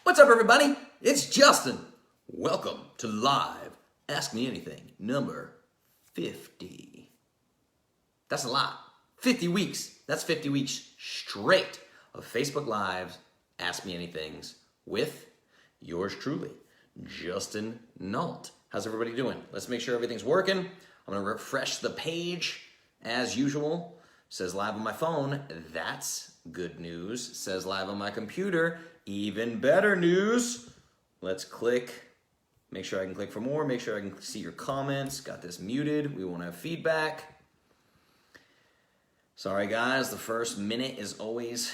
What's up, everybody? It's Justin. Welcome to Live Ask Me Anything number 50. That's a lot. 50 weeks. That's 50 weeks straight of Facebook Lives Ask Me Anythings with yours truly, Justin Nault. How's everybody doing? Let's make sure everything's working. I'm going to refresh the page as usual. Says live on my phone. That's good news. Says live on my computer. Even better news. Let's click. Make sure I can click for more. Make sure I can see your comments. Got this muted. We won't have feedback. Sorry, guys. The first minute is always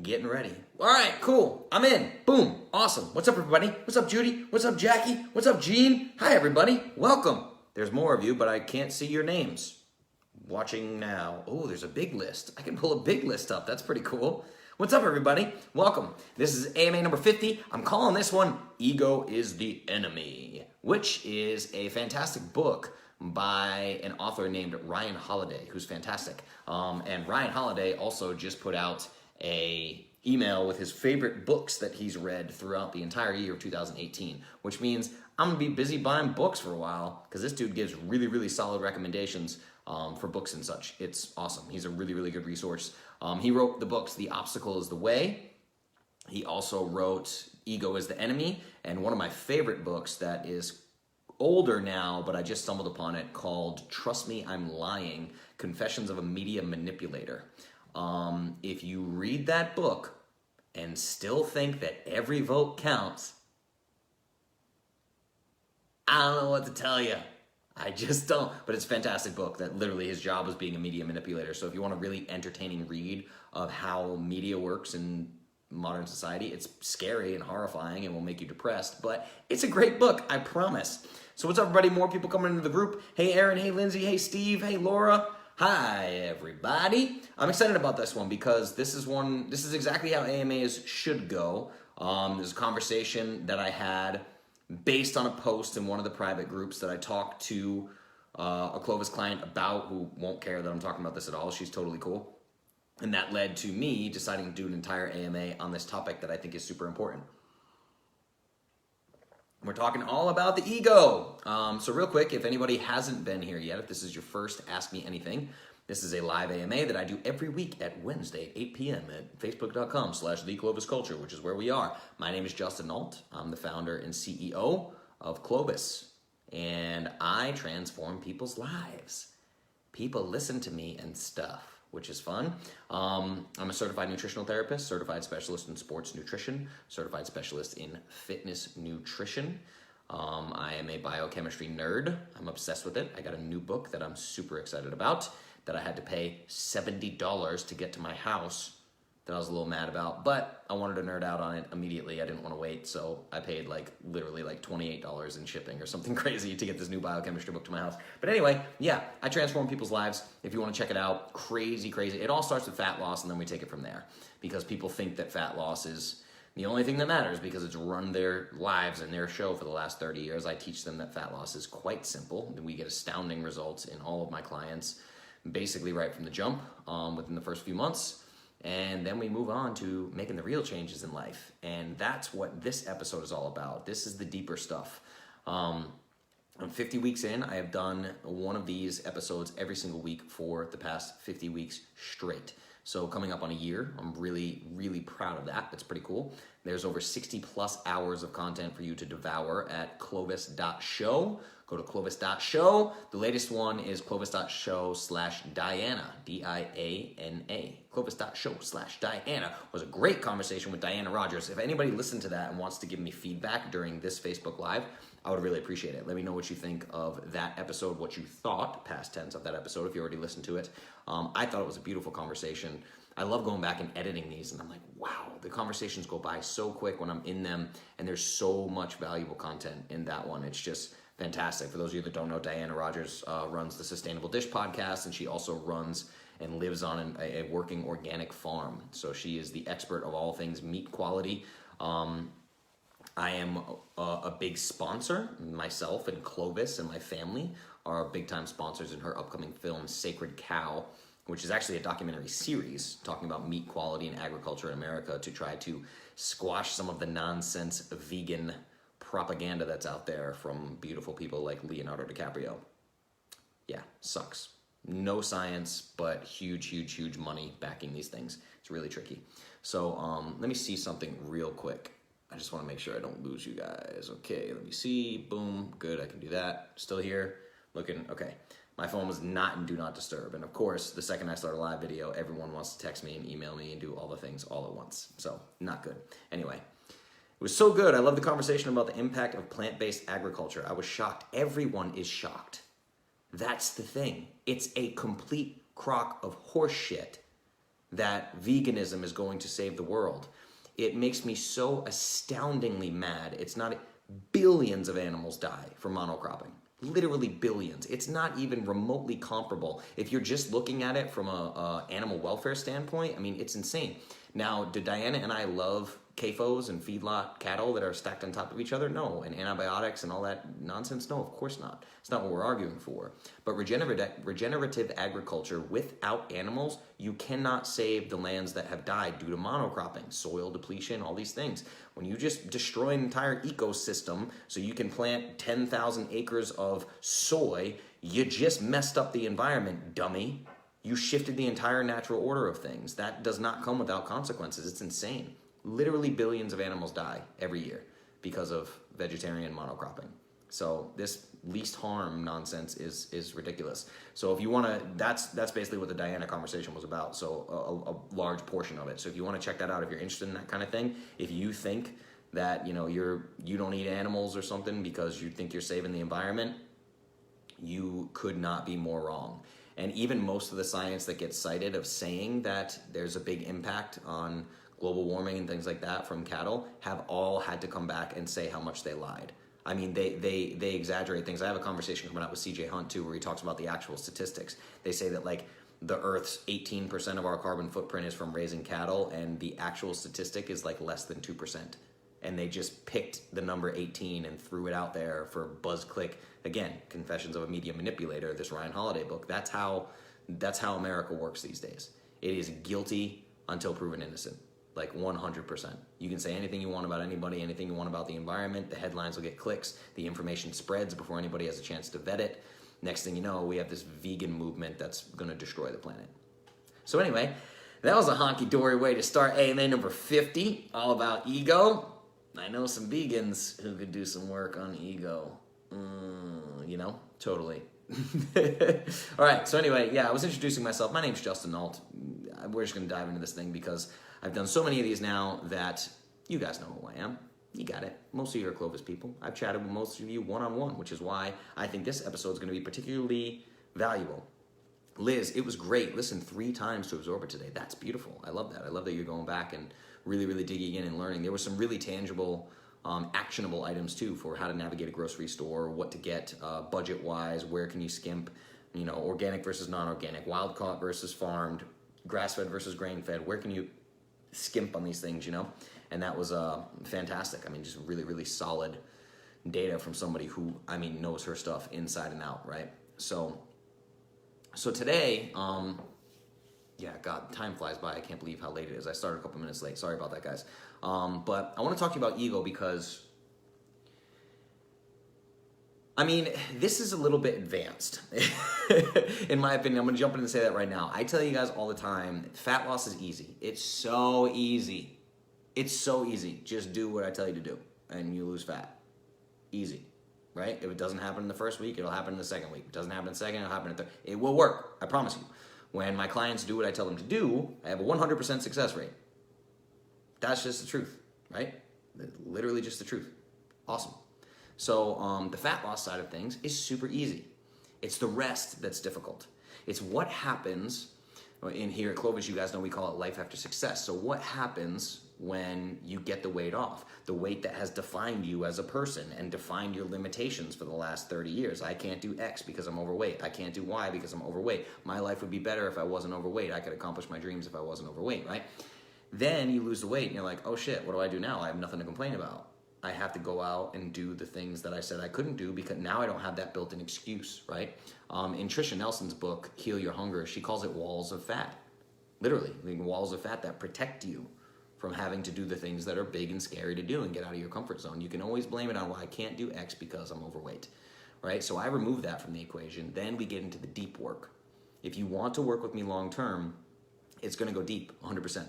getting ready. All right, cool. I'm in. Boom. Awesome. What's up, everybody? What's up, Judy? What's up, Jackie? What's up, Jean? Hi, everybody. Welcome. There's more of you, but I can't see your names. Watching now. Oh, there's a big list. I can pull a big list up. That's pretty cool. What's up, everybody? Welcome. This is AMA number 50. I'm calling this one Ego is the Enemy, which is a fantastic book by an author named Ryan Holiday, who's fantastic. And Ryan Holiday also just put out a email with his favorite books that he's read throughout the entire year of 2018, which means I'm going to be busy buying books for a while because this dude gives really, really solid recommendations for books and such. It's awesome. He's a really, really good resource. He wrote the books The Obstacle is the Way. He also wrote Ego is the Enemy, and one of my favorite books that is older now, but I just stumbled upon it, called Trust Me, I'm Lying, Confessions of a Media Manipulator. If you read that book and still think that every vote counts, I don't know what to tell you. I just don't. But it's a fantastic book that literally his job was being a media manipulator. So if you want a really entertaining read of how media works in modern society, it's scary and horrifying and will make you depressed. But it's a great book, I promise. So what's up, everybody? More people coming into the group. Hey, Aaron. Hey, Lindsay. Hey, Steve. Hey, Laura. Hi, everybody. I'm excited about this one because this is exactly how AMAs should go. There's a conversation that I had based on a post in one of the private groups that I talked to a Clovis client about, who won't care that I'm talking about this at all. She's totally cool. And that led to me deciding to do an entire AMA on this topic that I think is super important. We're talking all about the ego. So real quick, if anybody hasn't been here yet, if this is your first Ask Me Anything, this is a live AMA that I do every week at Wednesday at 8 p.m. at facebook.com/theclovisculture, which is where we are. My name is Justin Nault. I'm the founder and CEO of Clovis, and I transform people's lives. People listen to me and stuff, which is fun. I'm a certified nutritional therapist, certified specialist in sports nutrition, certified specialist in fitness nutrition. I am a biochemistry nerd. I'm obsessed with it. I got a new book that I'm super excited about that I had to pay $70 to get to my house that I was a little mad about, but I wanted to nerd out on it immediately. I didn't want to wait, so I paid literally $28 in shipping or something crazy to get this new biochemistry book to my house. But anyway, yeah, I transform people's lives. If you want to check it out, crazy. It all starts with fat loss, and then we take it from there, because people think that fat loss is the only thing that matters because it's run their lives and their show for the last 30 years. I teach them that fat loss is quite simple, and we get astounding results in all of my clients, basically right from the jump, within the first few months. And then we move on to making the real changes in life. And that's what this episode is all about. This is the deeper stuff. I'm 50 weeks in. I have done one of these episodes every single week for the past 50 weeks straight. So coming up on a year, I'm really, really proud of that. That's pretty cool. There's over 60 plus hours of content for you to devour at clovis.show. Go to clovis.show. The latest one is clovis.show/Diana, D-I-A-N-A. Clovis.show/Diana was a great conversation with Diana Rogers. If anybody listened to that and wants to give me feedback during this Facebook Live, I would really appreciate it. Let me know what you think of that episode, what you thought, past tense, of that episode, if you already listened to it. I thought it was a beautiful conversation. I love going back and editing these, and I'm like, wow, the conversations go by so quick when I'm in them, and there's so much valuable content in that one. It's just fantastic. For those of you that don't know, Diana Rogers runs the Sustainable Dish podcast, and she also runs and lives on a working organic farm. So she is the expert of all things meat quality. I am a big sponsor. Myself and Clovis and my family are big time sponsors in her upcoming film Sacred Cow, which is actually a documentary series talking about meat quality and agriculture in America to try to squash some of the nonsense vegan propaganda that's out there from beautiful people like Leonardo DiCaprio. Yeah, sucks. No science, but huge, huge, huge money backing these things. It's really tricky. So let me see something real quick. I just want to make sure I don't lose you guys. Okay, let me see. Boom. Good, I can do that. Still here. Looking. Okay. My phone was not in Do Not Disturb. And of course, the second I start a live video, everyone wants to text me and email me and do all the things all at once. So, not good. Anyway, it was so good. I love the conversation about the impact of plant-based agriculture. I was shocked. Everyone is shocked. That's the thing. It's a complete crock of horse shit that veganism is going to save the world. It makes me so astoundingly mad. It's not, billions of animals die from monocropping. Literally billions. It's not even remotely comparable. If you're just looking at it from a animal welfare standpoint, I mean, it's insane. Now, do Diana and I love CAFOs and feedlot cattle that are stacked on top of each other? No. And antibiotics and all that nonsense? No, of course not. It's not what we're arguing for. But regenerative agriculture without animals, you cannot save the lands that have died due to monocropping, soil depletion, all these things. When you just destroy an entire ecosystem so you can plant 10,000 acres of soy, you just messed up the environment, dummy. You shifted the entire natural order of things. That does not come without consequences. It's insane. Literally billions of animals die every year because of vegetarian monocropping. So this least harm nonsense is ridiculous. So if you want to, that's basically what the Diana conversation was about. So a large portion of it. So if you want to check that out, if you're interested in that kind of thing, if you think that you don't eat animals or something because you think you're saving the environment, you could not be more wrong. And even most of the science that gets cited of saying that there's a big impact on global warming and things like that from cattle have all had to come back and say how much they lied. I mean, they exaggerate things. I have a conversation coming out with CJ Hunt too, where he talks about the actual statistics. They say that like the Earth's 18% of our carbon footprint is from raising cattle, and the actual statistic is like less than 2%. And they just picked the number 18 and threw it out there for buzz click. Again, Confessions of a Media Manipulator, this Ryan Holiday book. That's how America works these days. It is guilty until proven innocent. Like 100%. You can say anything you want about anybody, anything you want about the environment. The headlines will get clicks. The information spreads before anybody has a chance to vet it. Next thing you know, we have this vegan movement that's going to destroy the planet. So anyway, that was a honky-dory way to start AMA number 50, all about ego. I know some vegans who could do some work on ego. Totally. All right, so anyway, yeah, I was introducing myself. My name's Justin Nault. We're just going to dive into this thing because I've done so many of these now that you guys know who I am. You got it. Most of you are Clovis people. I've chatted with most of you one-on-one, which is why I think this episode is going to be particularly valuable. Liz, it was great. Listen 3 times to absorb it today. That's beautiful. I love that. I love that you're going back and really, really digging in and learning. There were some really tangible, actionable items too for how to navigate a grocery store, what to get budget-wise, where can you skimp, organic versus non-organic, wild-caught versus farmed, grass-fed versus grain-fed. Where can you skimp on these things, And that was fantastic. I mean, just really, really solid data from somebody who, knows her stuff inside and out, right? So today, God, time flies by. I can't believe how late it is. I started a couple minutes late. Sorry about that, guys. But I want to talk to you about ego because, this is a little bit advanced, in my opinion. I'm going to jump in and say that right now. I tell you guys all the time, fat loss is easy. It's so easy. It's so easy. Just do what I tell you to do, and you lose fat. Easy, right? If it doesn't happen in the first week, it'll happen in the second week. If it doesn't happen in the second, it'll happen in the third. It will work. I promise you. When my clients do what I tell them to do, I have a 100% success rate. That's just the truth, right? Literally just the truth. Awesome. So the fat loss side of things is super easy. It's the rest that's difficult. It's what happens, in here at Clovis, you guys know we call it life after success. So what happens when you get the weight off? The weight that has defined you as a person and defined your limitations for the last 30 years. I can't do X because I'm overweight. I can't do Y because I'm overweight. My life would be better if I wasn't overweight. I could accomplish my dreams if I wasn't overweight, right? Then you lose the weight and you're like, oh shit, what do I do now? I have nothing to complain about. I have to go out and do the things that I said I couldn't do because now I don't have that built-in excuse, right? In Tricia Nelson's book, Heal Your Hunger, she calls it walls of fat. Literally, walls of fat that protect you from having to do the things that are big and scary to do and get out of your comfort zone. You can always blame it on, well, I can't do X because I'm overweight, right? So I remove that from the equation. Then we get into the deep work. If you want to work with me long term, it's going to go deep, 100%.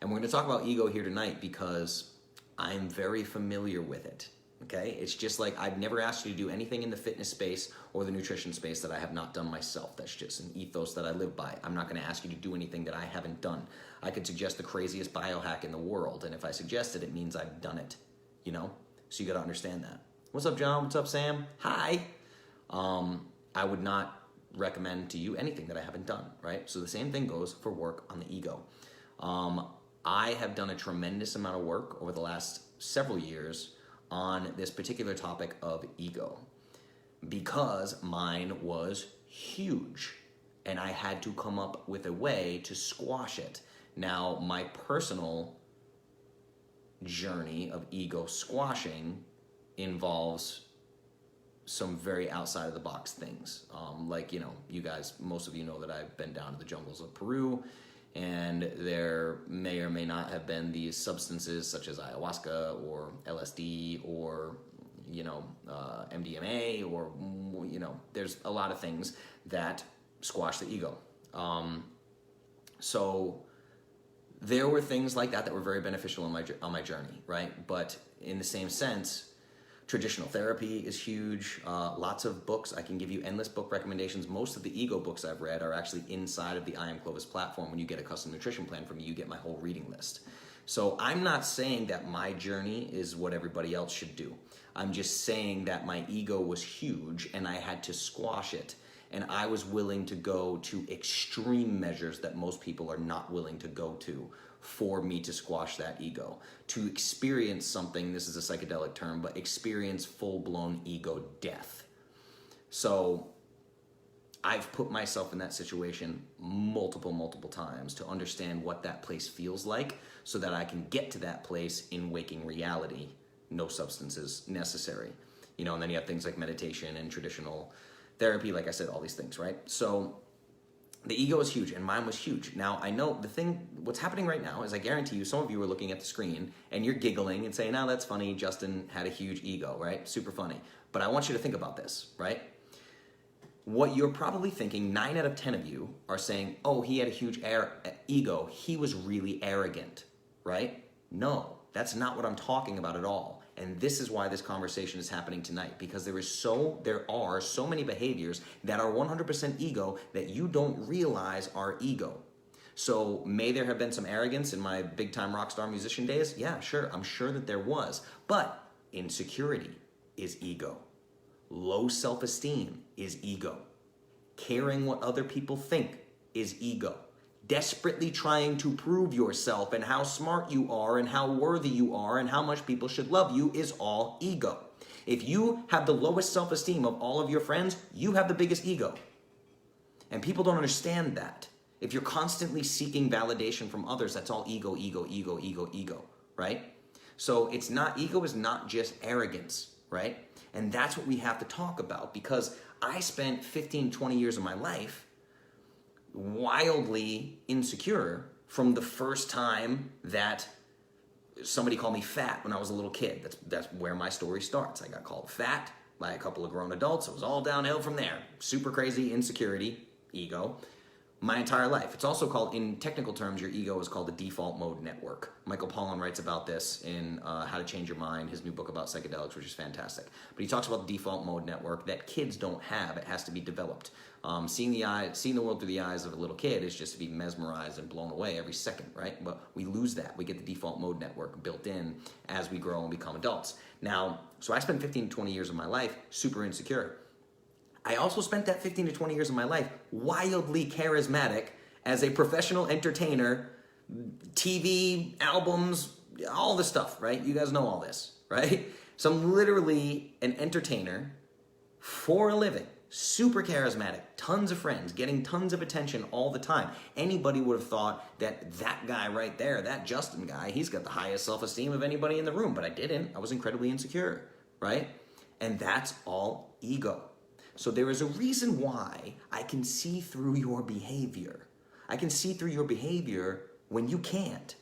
And we're going to talk about ego here tonight because I'm very familiar with it. Okay, it's just like I've never asked you to do anything in the fitness space or the nutrition space that I have not done myself. That's just an ethos that I live by. I'm not going to ask you to do anything that I haven't done. I could suggest the craziest biohack in the world, and if I suggest it, it means I've done it, you know? So you got to understand that. What's up, John? What's up, Sam? Hi. I would not recommend to you anything that I haven't done, right? So the same thing goes for work on the ego. I have done a tremendous amount of work over the last several years on this particular topic of ego because mine was huge and I had to come up with a way to squash it. Now, my personal journey of ego squashing involves some very outside of the box things. Like, you know, you guys, most of you know that I've been down to the jungles of Peru, and there may or may not have been these substances such as ayahuasca or LSD or, you know, MDMA or, you know, there's a lot of things that squash the ego. So there were things like that that were very beneficial on my journey, right? But in the same sense, traditional therapy is huge. Lots of books. I can give you endless book recommendations. Most of the ego books I've read are actually inside of the I Am Clovis platform. When you get a custom nutrition plan from me, you get my whole reading list. So I'm not saying that my journey is what everybody else should do. I'm just saying that my ego was huge and I had to squash it. And I was willing to go to extreme measures that most people are not willing to go to for me to squash that ego, to experience something, this is a psychedelic term, but experience full-blown ego death. So I've put myself in that situation multiple times to understand what that place feels like so that I can get to that place in waking reality, no substances necessary. You know, and then you have things like meditation and traditional therapy, like I said, all these things, right? So the ego is huge, and mine was huge. Now, I know what's happening right now is I guarantee you, some of you are looking at the screen and you're giggling and saying, "Oh, that's funny, Justin had a huge ego," right? Super funny. But I want you to think about this, right? What you're probably thinking, 9 out of 10 of you are saying, "Oh, he had a huge ego. He was really arrogant," right? No, that's not what I'm talking about at all. And this is why this conversation is happening tonight, because there are so many behaviors that are 100% ego that you don't realize are ego. So may there have been some arrogance in my big time rock star musician days? Yeah, sure. I'm sure that there was. But insecurity is ego. Low self-esteem is ego. Caring what other people think is ego. Desperately trying to prove yourself and how smart you are and how worthy you are and how much people should love you is all ego. If you have the lowest self-esteem of all of your friends, you have the biggest ego. And people don't understand that. If you're constantly seeking validation from others, that's all ego, right? So ego is not just arrogance, right? And that's what we have to talk about, because I spent 15, 20 years of my life wildly insecure from the first time that somebody called me fat when I was a little kid. That's where my story starts. I got called fat by a couple of grown adults. It was all downhill from there. Super crazy insecurity, ego, my entire life. It's also called, in technical terms, your ego is called the default mode network. Michael Pollan writes about this in How to Change Your Mind, his new book about psychedelics, which is fantastic. But he talks about the default mode network that kids don't have. It has to be developed. Seeing the world through the eyes of a little kid is just to be mesmerized and blown away every second, right? But we lose that. We get the default mode network built in as we grow and become adults. Now, so I spent 15 to 20 years of my life super insecure. I also spent that 15 to 20 years of my life wildly charismatic as a professional entertainer, TV, albums, all the stuff, right? You guys know all this, right? So I'm literally an entertainer for a living, super charismatic, tons of friends, getting tons of attention all the time. Anybody would have thought that guy right there, that Justin guy, he's got the highest self-esteem of anybody in the room, but I didn't. I was incredibly insecure, right? And that's all ego. So there is a reason why I can see through your behavior. I can see through your behavior when you can't.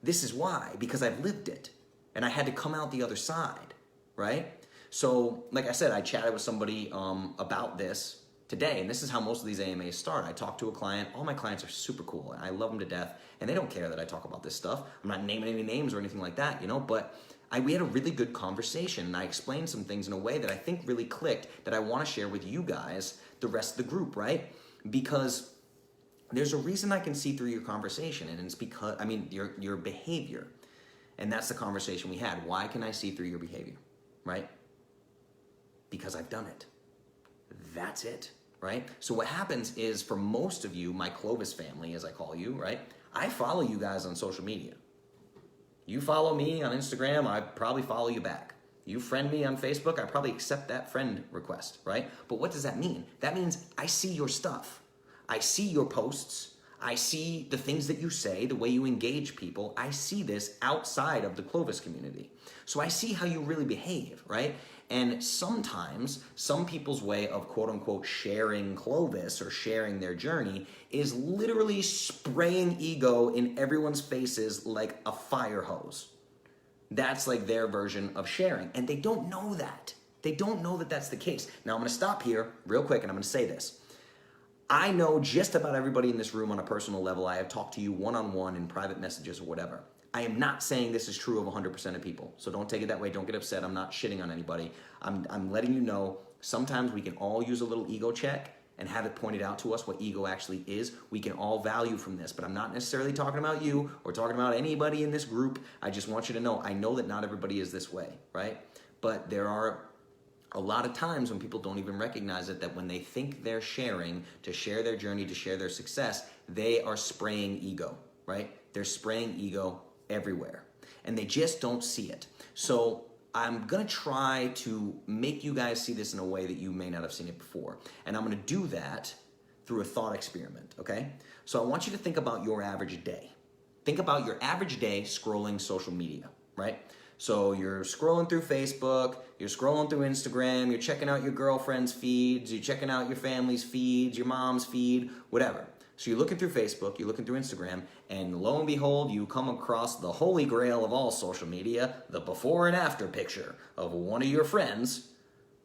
This is why, because I've lived it and I had to come out the other side, right? So like I said, I chatted with somebody about this today, and this is how most of these AMAs start. I talk to a client. All my clients are super cool. I love them to death, and they don't care that I talk about this stuff. I'm not naming any names or anything like that, but we had a really good conversation, and I explained some things in a way that I think really clicked that I want to share with you guys, the rest of the group, right? Because there's a reason I can see through your conversation, and it's because, your behavior. And that's the conversation we had. Why can I see through your behavior, right? Because I've done it. That's it, right? So what happens is, for most of you, my Clovis family, as I call you, right? I follow you guys on social media. You follow me on Instagram, I probably follow you back. You friend me on Facebook, I probably accept that friend request, right? But what does that mean? That means I see your stuff. I see your posts. I see the things that you say, the way you engage people. I see this outside of the Clovis community. So I see how you really behave, right? And sometimes some people's way of quote unquote sharing Clovis or sharing their journey is literally spraying ego in everyone's faces like a fire hose. That's like their version of sharing. And they don't know that. They don't know that that's the case. Now I'm going to stop here real quick and I'm going to say this. I know just about everybody in this room on a personal level. I have talked to you one-on-one in private messages or whatever. I am not saying this is true of 100% of people. So don't take it that way. Don't get upset. I'm not shitting on anybody. I'm letting you know sometimes we can all use a little ego check and have it pointed out to us what ego actually is. We can all value from this, but I'm not necessarily talking about you or talking about anybody in this group. I just want you to know, I know that not everybody is this way, right? But there are a lot of times when people don't even recognize it, that when they think they're sharing, to share their journey, to share their success, they are spraying ego, right? They're spraying ego everywhere, and they just don't see it. So I'm gonna try to make you guys see this in a way that you may not have seen it before. And I'm gonna do that through a thought experiment, okay? So I want you to think about your average day. Think about your average day scrolling social media, right? So you're scrolling through Facebook, you're scrolling through Instagram, you're checking out your girlfriend's feeds, you're checking out your family's feeds, your mom's feed, whatever. So you're looking through Facebook, you're looking through Instagram, and lo and behold, you come across the holy grail of all social media, the before and after picture of one of your friends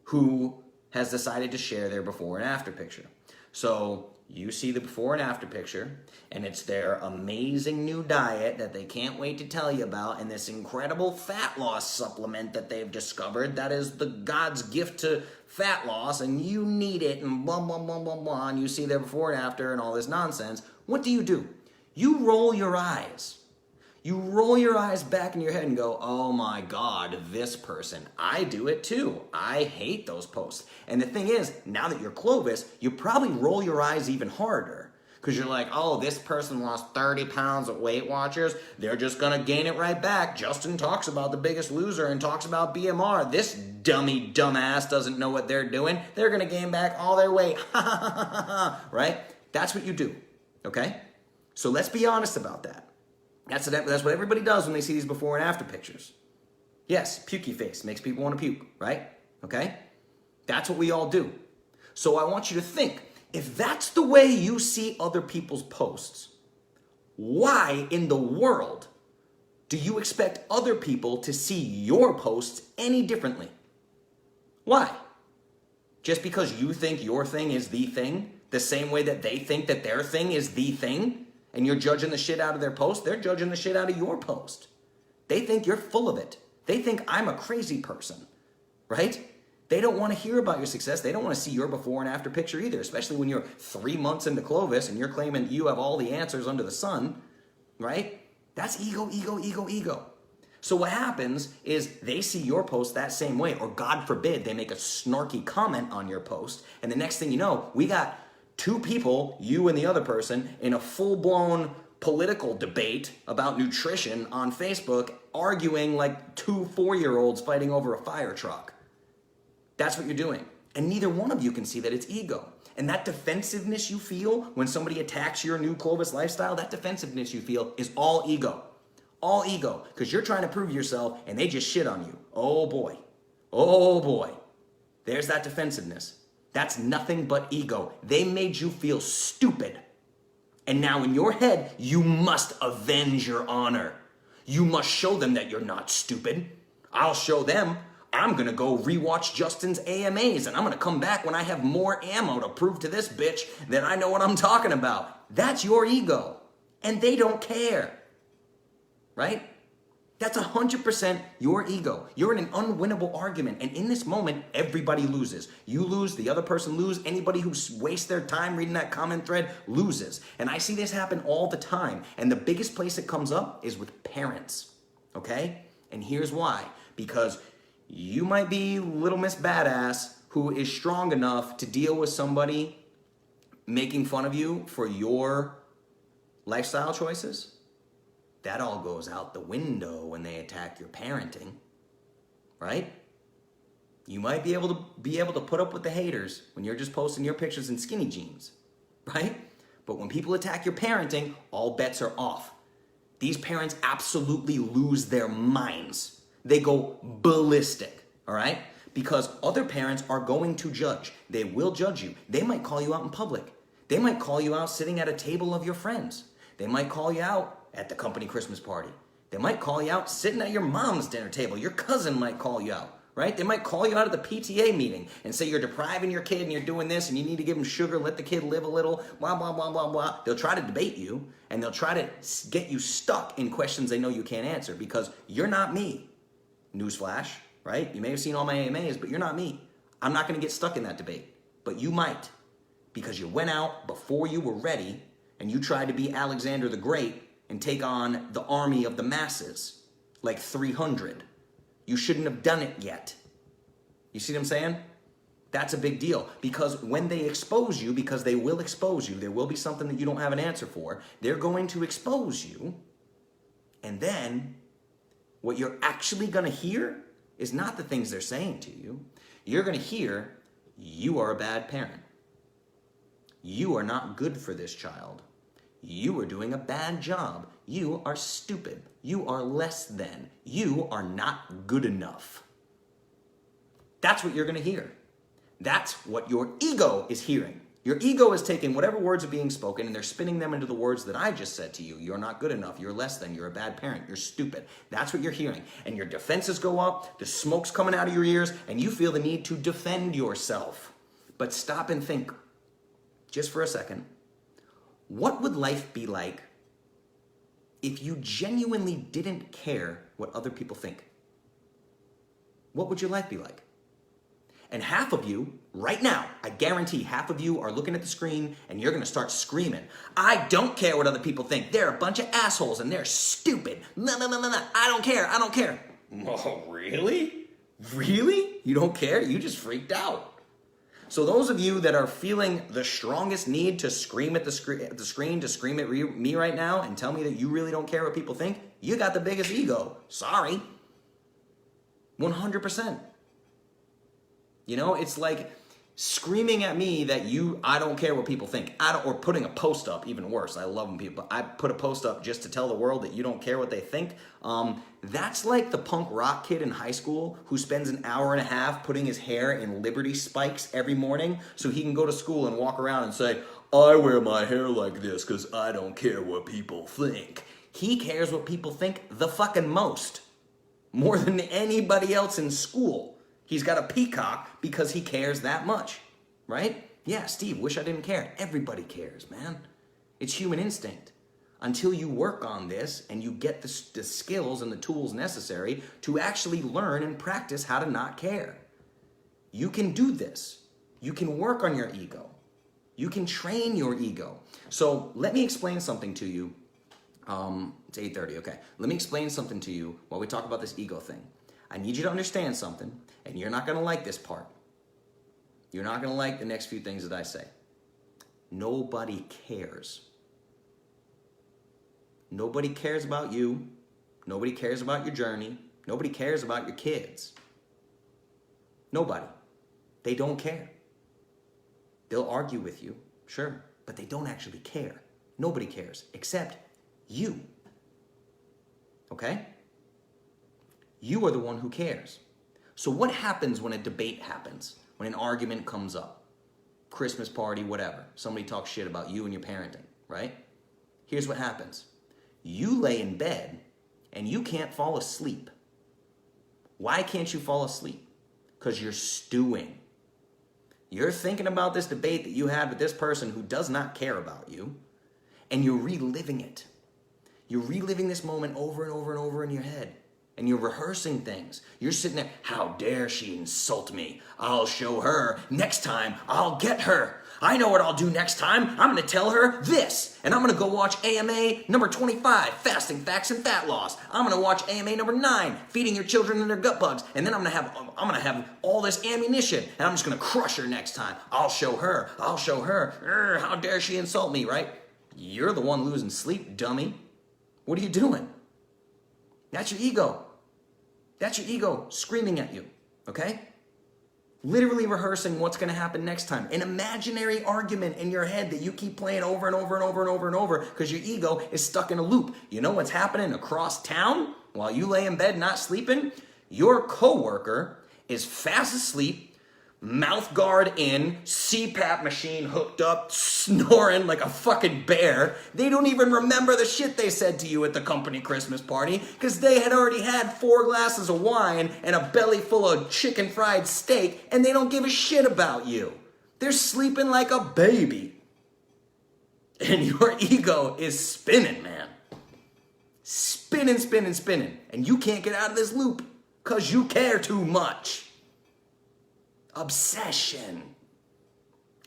who has decided to share their before and after picture. So you see the before and after picture, and it's their amazing new diet that they can't wait to tell you about, and this incredible fat loss supplement that they've discovered that is the God's gift to fat loss, and you need it, and blah, blah, blah, blah, blah, and you see their before and after and all this nonsense. What do? You roll your eyes. You roll your eyes back in your head and go, oh my God, this person. I do it too. I hate those posts. And the thing is, now that you're Clovis, you probably roll your eyes even harder. Because you're like, oh, this person lost 30 pounds at Weight Watchers. They're just going to gain it right back. Justin talks about The Biggest Loser and talks about BMR. This dumbass doesn't know what they're doing. They're going to gain back all their weight. Right? That's what you do. Okay? So let's be honest about that. That's what everybody does when they see these before and after pictures. Yes, pukey face makes people want to puke, right? Okay? That's what we all do. So I want you to think, if that's the way you see other people's posts, why in the world do you expect other people to see your posts any differently? Why? Just because you think your thing is the thing, the same way that they think that their thing is the thing? And you're judging the shit out of their post, they're judging the shit out of your post. They think you're full of it. They think I'm a crazy person, right? They don't want to hear about your success. They don't want to see your before and after picture either, especially when you're 3 months into Clovis and you're claiming you have all the answers under the sun, right? That's ego, ego, ego, ego. So what happens is they see your post that same way, or God forbid, they make a snarky comment on your post, and the next thing you know, we got 2 people, you and the other person, in a full-blown political debate about nutrition on Facebook, arguing like 2 4-year-olds fighting over a fire truck. That's what you're doing. And neither one of you can see that it's ego. And that defensiveness you feel when somebody attacks your new Clovis lifestyle, that defensiveness you feel is all ego. All ego. Because you're trying to prove yourself and they just shit on you. Oh boy. Oh boy. There's that defensiveness. That's nothing but ego. They made you feel stupid. And now in your head, you must avenge your honor. You must show them that you're not stupid. I'll show them. I'm going to go rewatch Justin's AMAs, and I'm going to come back when I have more ammo to prove to this bitch that I know what I'm talking about. That's your ego. And they don't care. Right? That's 100% your ego. You're in an unwinnable argument. And in this moment, everybody loses. You lose, the other person loses. Anybody who wastes their time reading that comment thread loses. And I see this happen all the time. And the biggest place it comes up is with parents. Okay? And here's why. Because you might be Little Miss Badass who is strong enough to deal with somebody making fun of you for your lifestyle choices. That all goes out the window when they attack your parenting, right? You might be able to put up with the haters when you're just posting your pictures in skinny jeans, right? But when people attack your parenting, all bets are off. These parents absolutely lose their minds. They go ballistic, all right? Because other parents are going to judge. They will judge you. They might call you out in public. They might call you out sitting at a table of your friends. They might call you out at the company Christmas party. They might call you out sitting at your mom's dinner table. Your cousin might call you out, right? They might call you out at the PTA meeting and say you're depriving your kid and you're doing this and you need to give him sugar, let the kid live a little, blah, blah, blah, blah, blah. They'll try to debate you and they'll try to get you stuck in questions they know you can't answer because you're not me. Newsflash, right? You may have seen all my AMAs, but you're not me. I'm not going to get stuck in that debate, but you might because you went out before you were ready and you tried to be Alexander the Great and take on the army of the masses, like 300. You shouldn't have done it yet. You see what I'm saying? That's a big deal because when they expose you, because they will expose you, there will be something that you don't have an answer for, they're going to expose you, and then what you're actually gonna hear is not the things they're saying to you. You're gonna hear, you are a bad parent. You are not good for this child. You are doing a bad job. You are stupid. You are less than. You are not good enough. That's what you're going to hear. That's what your ego is hearing. Your ego is taking whatever words are being spoken and they're spinning them into the words that I just said to you. You're not good enough. You're less than. You're a bad parent. You're stupid. That's what you're hearing. And your defenses go up. The smoke's coming out of your ears and you feel the need to defend yourself. But stop and think just for a second. What would life be like if you genuinely didn't care what other people think? What would your life be like? And half of you, right now, I guarantee half of you are looking at the screen and you're going to start screaming, I don't care what other people think. They're a bunch of assholes and they're stupid. No. I don't care. I don't care. Oh, really? Really? You don't care? You just freaked out. So those of you that are feeling the strongest need to scream at the screen, to scream at me right now and tell me that you really don't care what people think, you got the biggest ego. Sorry. 100%. You know, it's like screaming at me that I don't care what people think. Or putting a post up, even worse. I love when people, I put a post up just to tell the world that you don't care what they think. That's like the punk rock kid in high school who spends an hour and a half putting his hair in Liberty spikes every morning so he can go to school and walk around and say, I wear my hair like this because I don't care what people think. He cares what people think the fucking most. More than anybody else in school. He's got a peacock because he cares that much, right? Yeah, Steve, wish I didn't care. Everybody cares, man. It's human instinct. Until you work on this and you get the skills and the tools necessary to actually learn and practice how to not care. You can do this. You can work on your ego. You can train your ego. So let me explain something to you. It's 8:30, okay. Let me explain something to you while we talk about this ego thing. I need you to understand something, and you're not going to like this part. You're not going to like the next few things that I say. Nobody cares. Nobody cares about you. Nobody cares about your journey. Nobody cares about your kids. Nobody. They don't care. They'll argue with you, sure, but they don't actually care. Nobody cares except you. Okay? You are the one who cares. So what happens when a debate happens? When an argument comes up? Christmas party, whatever. Somebody talks shit about you and your parenting, right? Here's what happens. You lay in bed and you can't fall asleep. Why can't you fall asleep? Because you're stewing. You're thinking about this debate that you had with this person who does not care about you, and you're reliving it. You're reliving this moment over and over and over in your head, and you're rehearsing things. You're sitting there, how dare she insult me? I'll show her. Next time, I'll get her. I know what I'll do next time. I'm going to tell her this, and I'm going to go watch AMA number 25, Fasting, Facts, and Fat Loss. I'm going to watch AMA number 9, Feeding Your Children and Their Gut Bugs, and then I'm going to have all this ammunition, and I'm just going to crush her next time. I'll show her. I'll show her. How dare she insult me, right? You're the one losing sleep, dummy. What are you doing? That's your ego. That's your ego screaming at you, okay? Literally rehearsing what's going to happen next time. An imaginary argument in your head that you keep playing over and over and over and over and over because your ego is stuck in a loop. You know what's happening across town while you lay in bed not sleeping? Your coworker is fast asleep, mouth guard in, CPAP machine hooked up, snoring like a fucking bear. They don't even remember the shit they said to you at the company Christmas party because they had already had 4 glasses of wine and a belly full of chicken fried steak, and they don't give a shit about you. They're sleeping like a baby. And your ego is spinning, man. Spinning, spinning, spinning. And you can't get out of this loop because you care too much. Obsession.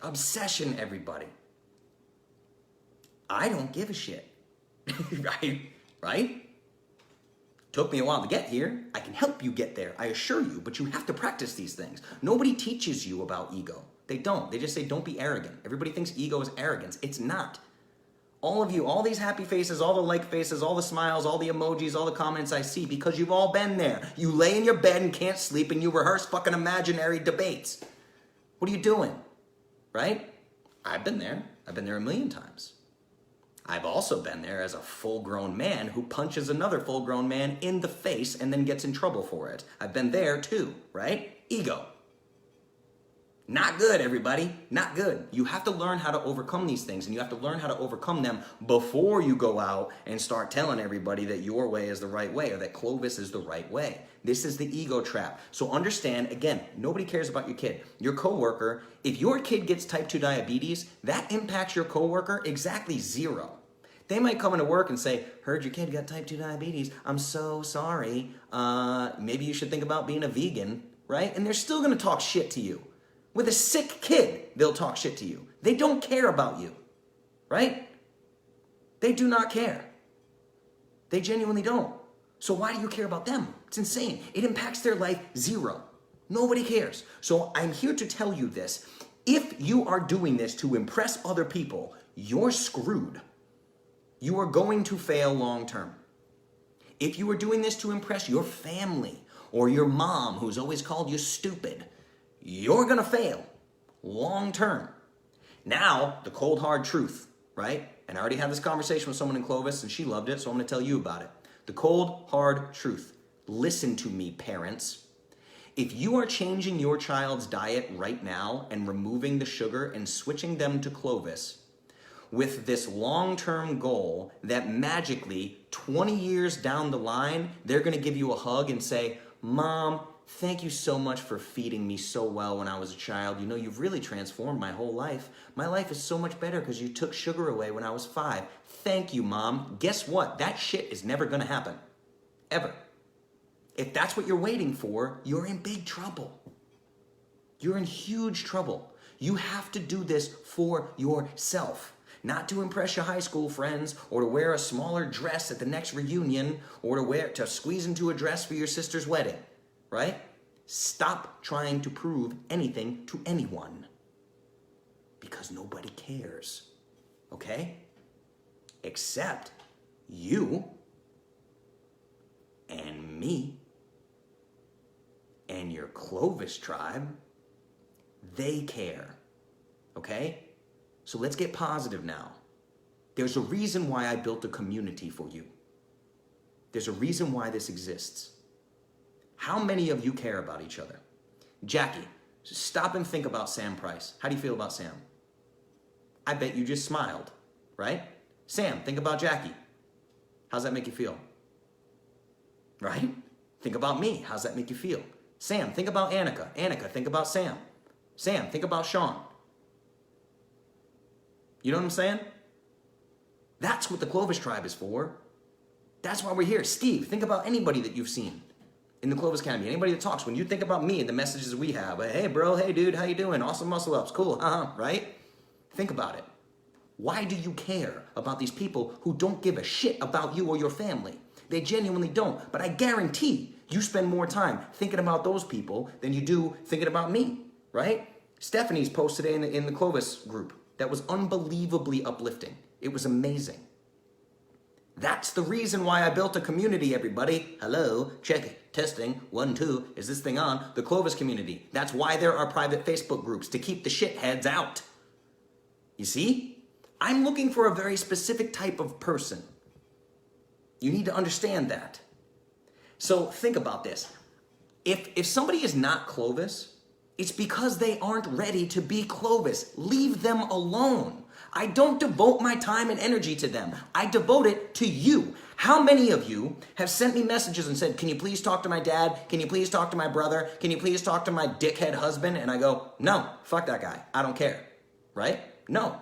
Obsession, everybody. I don't give a shit. Right? Took me a while to get here. I can help you get there, I assure you, but you have to practice these things. Nobody teaches you about ego. They don't. They just say, don't be arrogant. Everybody thinks ego is arrogance. It's not. All of you, all these happy faces, all the like faces, all the smiles, all the emojis, all the comments I see, because you've all been there. You lay in your bed and can't sleep and you rehearse fucking imaginary debates. What are you doing? Right? I've been there. I've been there a million times. I've also been there as a full-grown man who punches another full-grown man in the face and then gets in trouble for it. I've been there too, right? Ego. Not good, everybody. Not good. You have to learn how to overcome these things, and you have to learn how to overcome them before you go out and start telling everybody that your way is the right way or that Clovis is the right way. This is the ego trap. So understand, again, nobody cares about your kid. Your coworker, if your kid gets type 2 diabetes, that impacts your coworker exactly 0. They might come into work and say, heard your kid got type 2 diabetes. I'm so sorry. Maybe you should think about being a vegan, right? And they're still going to talk shit to you. With a sick kid, they'll talk shit to you. They don't care about you, right? They do not care. They genuinely don't. So why do you care about them? It's insane. It impacts their life 0. Nobody cares. So I'm here to tell you this. If you are doing this to impress other people, you're screwed. You are going to fail long term. If you are doing this to impress your family or your mom who's always called you stupid, you're going to fail long term. Now, the cold hard truth, right? And I already had this conversation with someone in Clovis and she loved it, so I'm going to tell you about it. The cold hard truth. Listen to me, parents. If you are changing your child's diet right now and removing the sugar and switching them to Clovis with this long-term goal that magically 20 years down the line, they're going to give you a hug and say, Mom, thank you so much for feeding me so well when I was a child. You know, you've really transformed my whole life. My life is so much better because you took sugar away when I was 5. Thank you, Mom. Guess what? That shit is never going to happen. Ever. If that's what you're waiting for, you're in big trouble. You're in huge trouble. You have to do this for yourself. Not to impress your high school friends or to wear a smaller dress at the next reunion or to squeeze into a dress for your sister's wedding. Right? Stop trying to prove anything to anyone because nobody cares, okay? Except you and me and your Clovis tribe. They care, okay? So let's get positive now. There's a reason why I built a community for you. There's a reason why this exists. How many of you care about each other? Jackie, stop and think about Sam Price. How do you feel about Sam? I bet you just smiled, right? Sam, think about Jackie. How's that make you feel? right? Think about me. How's that make you feel? Sam, think about Annika. Annika, think about Sam. Sam, think about Sean. You know what I'm saying? That's what the Clovis Tribe is for. That's why we're here. Steve, think about anybody that you've seen in the Clovis Academy. Anybody that talks. When you think about me and the messages we have, hey bro, hey dude, how you doing? Awesome muscle ups, cool, right? Think about it. Why do you care about these people who don't give a shit about you or your family? They genuinely don't. But I guarantee you spend more time thinking about those people than you do thinking about me, right? Stephanie's post today in the Clovis group that was unbelievably uplifting. It was amazing. That's the reason why I built a community, everybody. Hello, check it, testing, 1, 2, is this thing on? The Clovis community. That's why there are private Facebook groups, to keep the shitheads out. You see? I'm looking for a very specific type of person. You need to understand that. So think about this. If somebody is not Clovis, it's because they aren't ready to be Clovis. Leave them alone. I don't devote my time and energy to them. I devote it to you. How many of you have sent me messages and said, can you please talk to my dad? Can you please talk to my brother? Can you please talk to my dickhead husband? And I go, no, fuck that guy. I don't care, right? No,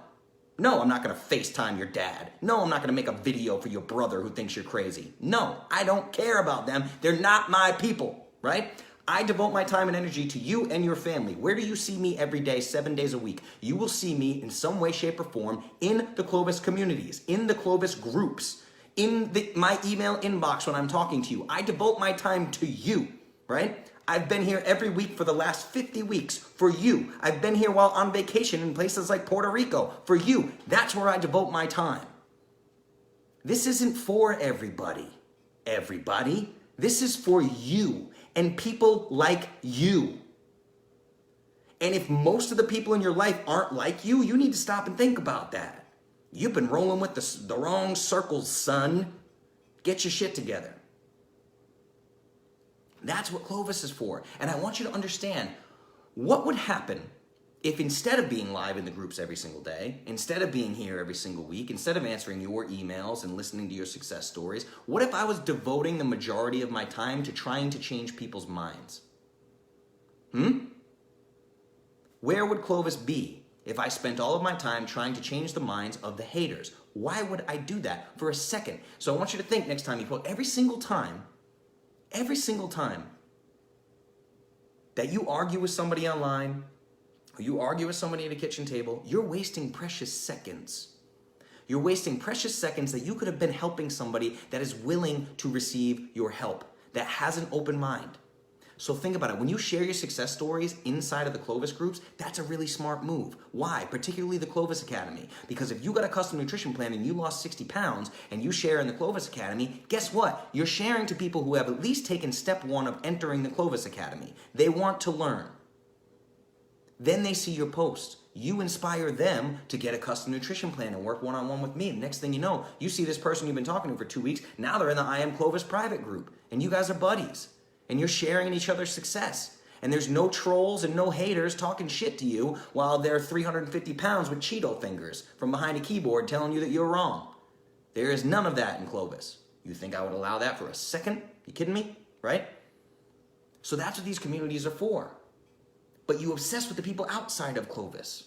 I'm not gonna FaceTime your dad. No, I'm not gonna make a video for your brother who thinks you're crazy. No, I don't care about them. They're not my people, right? I devote my time and energy to you and your family. Where do you see me every day, 7 days a week? You will see me in some way, shape, or form in the Clovis communities, in the Clovis groups, in my email inbox when I'm talking to you. I devote my time to you, right? I've been here every week for the last 50 weeks for you. I've been here while on vacation in places like Puerto Rico for you. That's where I devote my time. This isn't for everybody. This is for you and people like you. And if most of the people in your life aren't like you, you need to stop and think about that. You've been rolling with the wrong circles, son. Get your shit together. That's what Clovis is for. And I want you to understand what would happen if instead of being live in the groups every single day, instead of being here every single week, instead of answering your emails and listening to your success stories, what if I was devoting the majority of my time to trying to change people's minds? Where would Clovis be if I spent all of my time trying to change the minds of the haters? Why would I do that for a second? So I want you to think next time you post, every single time that you argue with somebody online, or you argue with somebody at a kitchen table, you're wasting precious seconds. You're wasting precious seconds that you could have been helping somebody that is willing to receive your help, that has an open mind. So think about it. When you share your success stories inside of the Clovis groups, that's a really smart move. Why? Particularly the Clovis Academy. Because if you got a custom nutrition plan and you lost 60 pounds and you share in the Clovis Academy, guess what? You're sharing to people who have at least taken step 1 of entering the Clovis Academy. They want to learn. Then they see your post. You inspire them to get a custom nutrition plan and work one-on-one with me. And next thing you know, you see this person you've been talking to for 2 weeks. Now they're in the I Am Clovis private group. And you guys are buddies. And you're sharing in each other's success. And there's no trolls and no haters talking shit to you while they're 350 pounds with Cheeto fingers from behind a keyboard telling you that you're wrong. There is none of that in Clovis. You think I would allow that for a second? You kidding me? Right? So that's what these communities are for. But you obsess with the people outside of Clovis.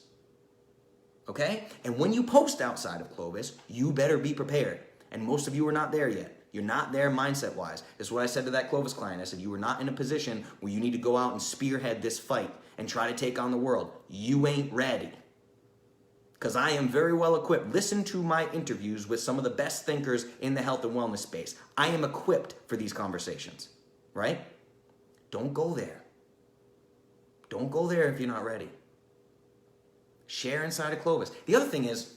Okay? And when you post outside of Clovis, you better be prepared. And most of you are not there yet. You're not there mindset-wise. That's what I said to that Clovis client. I said, you are not in a position where you need to go out and spearhead this fight and try to take on the world. You ain't ready. Because I am very well equipped. Listen to my interviews with some of the best thinkers in the health and wellness space. I am equipped for these conversations, right? Don't go there. Don't go there if you're not ready. Share inside of Clovis. The other thing is,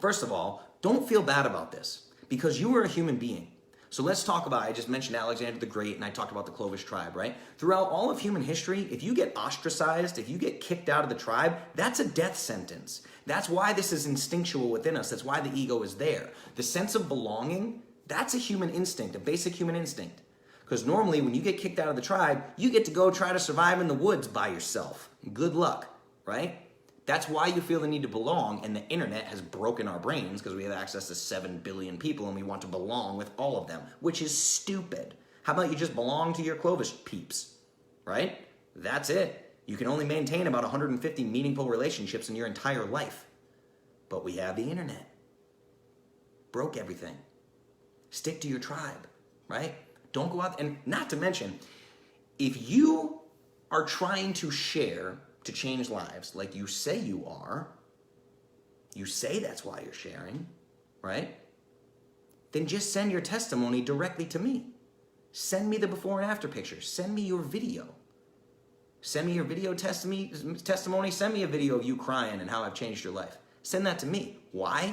first of all, don't feel bad about this because you are a human being. So let's talk about, I just mentioned Alexander the Great and I talked about the Clovis tribe, right? Throughout all of human history, if you get ostracized, if you get kicked out of the tribe, that's a death sentence. That's why this is instinctual within us. That's why the ego is there. The sense of belonging, that's a human instinct, a basic human instinct. Because normally when you get kicked out of the tribe, you get to go try to survive in the woods by yourself. Good luck, right? That's why you feel the need to belong, and the internet has broken our brains because we have access to 7 billion people and we want to belong with all of them, which is stupid. How about you just belong to your Clovis peeps, right? That's it. You can only maintain about 150 meaningful relationships in your entire life. But we have the internet. Broke everything. Stick to your tribe, right? Don't go out, and not to mention, if you are trying to share to change lives like you say you are, you say that's why you're sharing, right? Then just send your testimony directly to me. Send me the before and after pictures. Send me your video. Send me your video testimony. Send me a video of you crying and how I've changed your life. Send that to me. Why?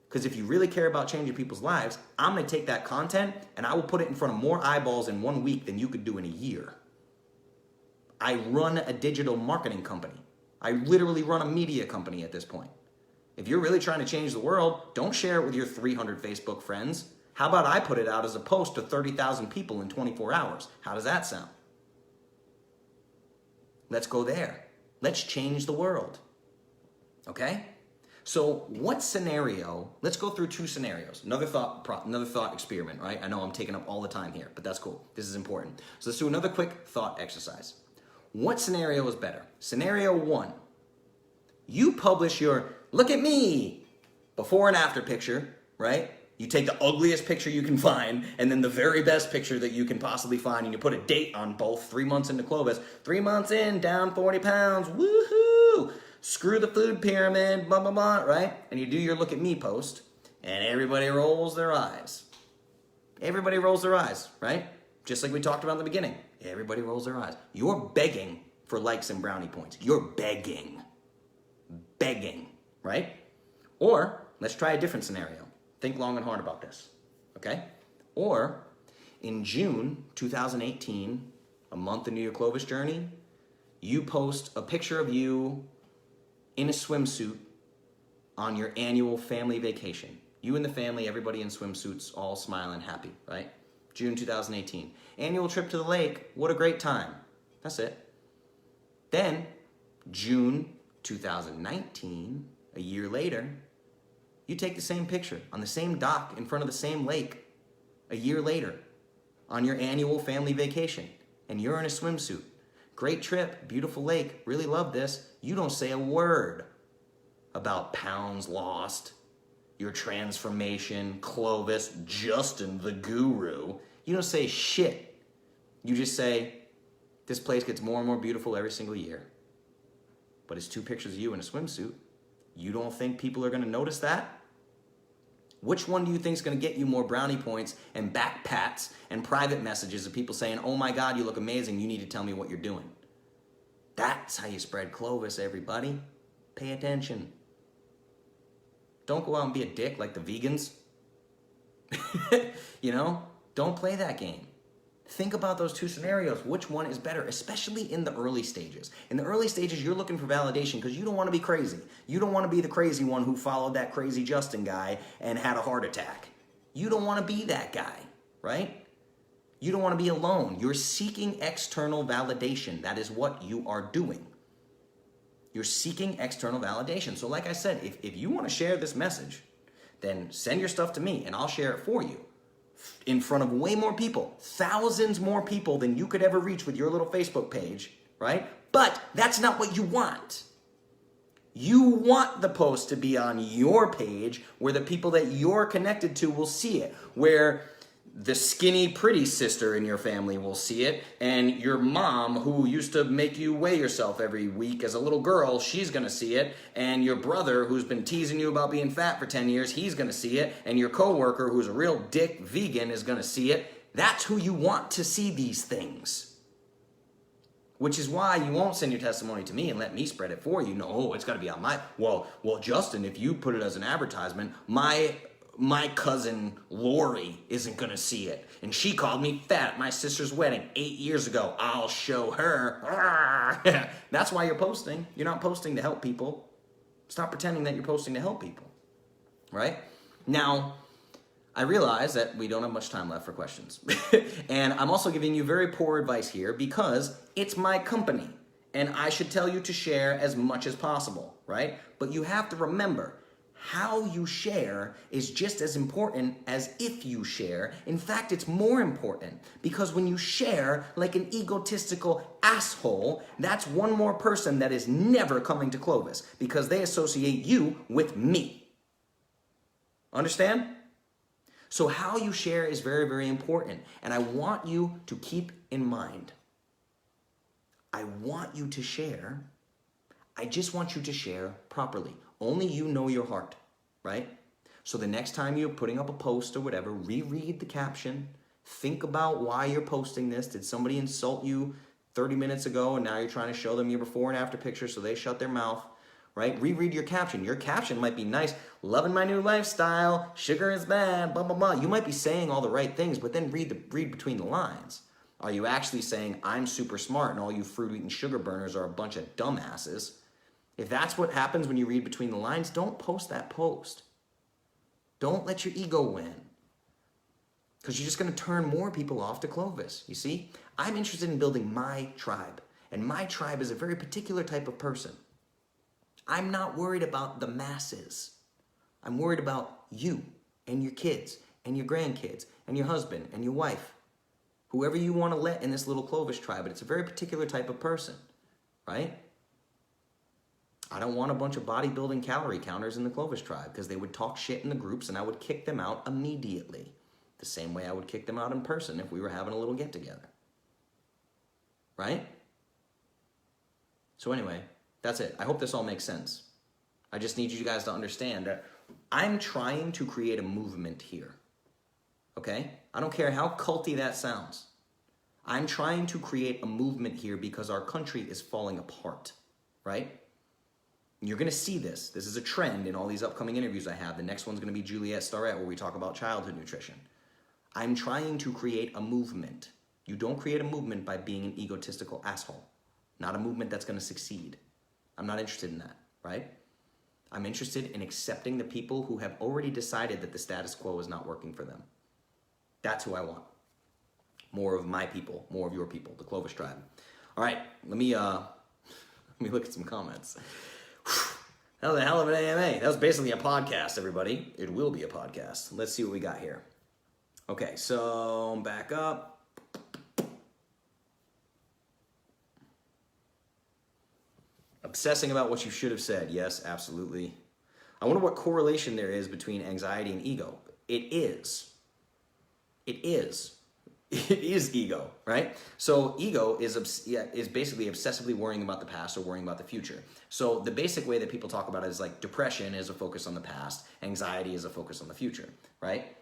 Because if you really care about changing people's lives, I'm going to take that content and I will put it in front of more eyeballs in 1 week than you could do in a year. I run a digital marketing company. I literally run a media company at this point. If you're really trying to change the world, don't share it with your 300 Facebook friends. How about I put it out as a post to 30,000 people in 24 hours? How does that sound? Let's go there. Let's change the world. Okay? So what scenario, let's go through 2 scenarios. Another thought experiment, right? I know I'm taking up all the time here, but that's cool. This is important. So let's do another quick thought exercise. What scenario is better? Scenario 1, you publish your look at me before and after picture, right? You take the ugliest picture you can find and then the very best picture that you can possibly find, and you put a date on both. 3 months into Clovis, 3 months in, down 40 pounds, woohoo! Screw the food pyramid, blah, blah, blah, right? And you do your look at me post, and everybody rolls their eyes. Everybody rolls their eyes, right? Just like we talked about in the beginning. Everybody rolls their eyes. You're begging for likes and brownie points. You're begging. Begging, right? Or, let's try a different scenario. Think long and hard about this, okay? Or, in June 2018, a month into your Clovis journey, you post a picture of you in a swimsuit on your annual family vacation. You and the family, everybody in swimsuits, all smiling, happy, right? June 2018. Annual trip to the lake, what a great time. That's it. Then, June 2019, a year later, you take the same picture on the same dock in front of the same lake a year later on your annual family vacation, and you're in a swimsuit. Great trip, beautiful lake, really love this. You don't say a word about pounds lost, your transformation, Clovis, Justin the guru. You don't say shit. You just say, this place gets more and more beautiful every single year. But it's 2 pictures of you in a swimsuit. You don't think people are going to notice that? Which one do you think is going to get you more brownie points and back pats and private messages of people saying, oh my God, you look amazing, you need to tell me what you're doing? That's how you spread Clovis, everybody. Pay attention. Don't go out and be a dick like the vegans. You know, don't play that game. Think about those 2 scenarios. Which one is better, especially in the early stages? In the early stages, you're looking for validation because you don't want to be crazy. You don't want to be the crazy one who followed that crazy Justin guy and had a heart attack. You don't want to be that guy, right? You don't want to be alone. You're seeking external validation. That is what you are doing. You're seeking external validation. So like I said, if you want to share this message, then send your stuff to me and I'll share it for you. In front of way more people, thousands more people than you could ever reach with your little Facebook page, right? But that's not what you want. You want the post to be on your page where the people that you're connected to will see it, where the skinny pretty sister in your family will see it, and your mom who used to make you weigh yourself every week as a little girl, she's gonna see it, and your brother who's been teasing you about being fat for 10 years, he's gonna see it, and your coworker who's a real dick vegan is gonna see it. That's who you want to see these things. Which is why you won't send your testimony to me and let me spread it for you. No, it's gotta be on my, well, Justin, if you put it as an advertisement, my cousin Lori isn't gonna see it. And she called me fat at my sister's wedding 8 years ago. I'll show her. That's why you're posting. You're not posting to help people. Stop pretending that you're posting to help people, right? Now, I realize that we don't have much time left for questions. And I'm also giving you very poor advice here because it's my company and I should tell you to share as much as possible, right? But you have to remember, how you share is just as important as if you share. In fact, it's more important, because when you share like an egotistical asshole, that's one more person that is never coming to Clovis because they associate you with me. Understand? So how you share is very, very important. And I want you to keep in mind, I want you to share. I just want you to share properly. Only you know your heart, right? So the next time you're putting up a post or whatever, reread the caption. Think about why you're posting this. Did somebody insult you 30 minutes ago and now you're trying to show them your before and after picture so they shut their mouth, right? Reread your caption. Your caption might be nice. Loving my new lifestyle. Sugar is bad, blah, blah, blah. You might be saying all the right things, but then read between the lines. Are you actually saying, I'm super smart and all you fruit-eating sugar burners are a bunch of dumbasses? If that's what happens when you read between the lines, don't post that post. Don't let your ego win. Because you're just going to turn more people off to Clovis. You see, I'm interested in building my tribe. And my tribe is a very particular type of person. I'm not worried about the masses. I'm worried about you and your kids and your grandkids and your husband and your wife. Whoever you want to let in this little Clovis tribe, but it's a very particular type of person, right? I don't want a bunch of bodybuilding calorie counters in the Clovis tribe because they would talk shit in the groups and I would kick them out immediately. The same way I would kick them out in person if we were having a little get together. Right? So anyway, that's it. I hope this all makes sense. I just need you guys to understand that I'm trying to create a movement here. Okay? I don't care how culty that sounds. I'm trying to create a movement here because our country is falling apart. Right? You're going to see this. This is a trend in all these upcoming interviews I have. The next one's going to be Juliet Starrett, where we talk about childhood nutrition. I'm trying to create a movement. You don't create a movement by being an egotistical asshole. Not a movement that's going to succeed. I'm not interested in that, right? I'm interested in accepting the people who have already decided that the status quo is not working for them. That's who I want. More of my people, more of your people, the Clovis tribe. All right, let me look at some comments. That was a hell of an AMA. That was basically a podcast, everybody. It will be a podcast. Let's see what we got here. Okay, so back up. Obsessing about what you should have said. Yes, absolutely. I wonder what correlation there is between anxiety and ego. It is. It is. It is ego, right? So ego is basically obsessively worrying about the past or worrying about the future. So the basic way that people talk about it is like depression is a focus on the past, anxiety is a focus on the future, right?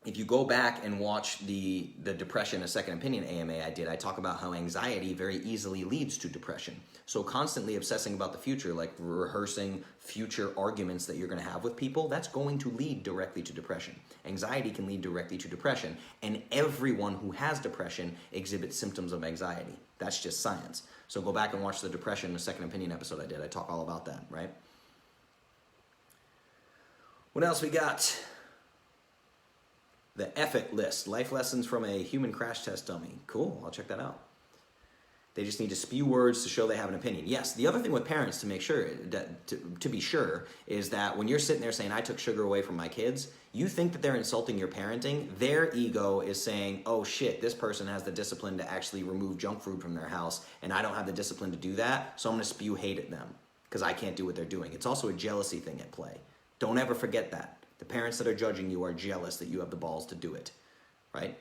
If you go back and watch the Depression, a Second Opinion AMA I did, I talk about how anxiety very easily leads to depression. So constantly obsessing about the future, like rehearsing future arguments that you're going to have with people, that's going to lead directly to depression. Anxiety can lead directly to depression, and everyone who has depression exhibits symptoms of anxiety. That's just science. So go back and watch the Depression, a Second Opinion episode I did. I talk all about that, right? What else we got? The Effort List, life lessons from a human crash test dummy. Cool, I'll check that out. They just need to spew words to show they have an opinion. Yes, the other thing with parents to make sure, to be sure, is that when you're sitting there saying, I took sugar away from my kids, you think that they're insulting your parenting. Their ego is saying, oh shit, this person has the discipline to actually remove junk food from their house, and I don't have the discipline to do that, so I'm gonna spew hate at them, because I can't do what they're doing. It's also a jealousy thing at play. Don't ever forget that. The parents that are judging you are jealous that you have the balls to do it, right?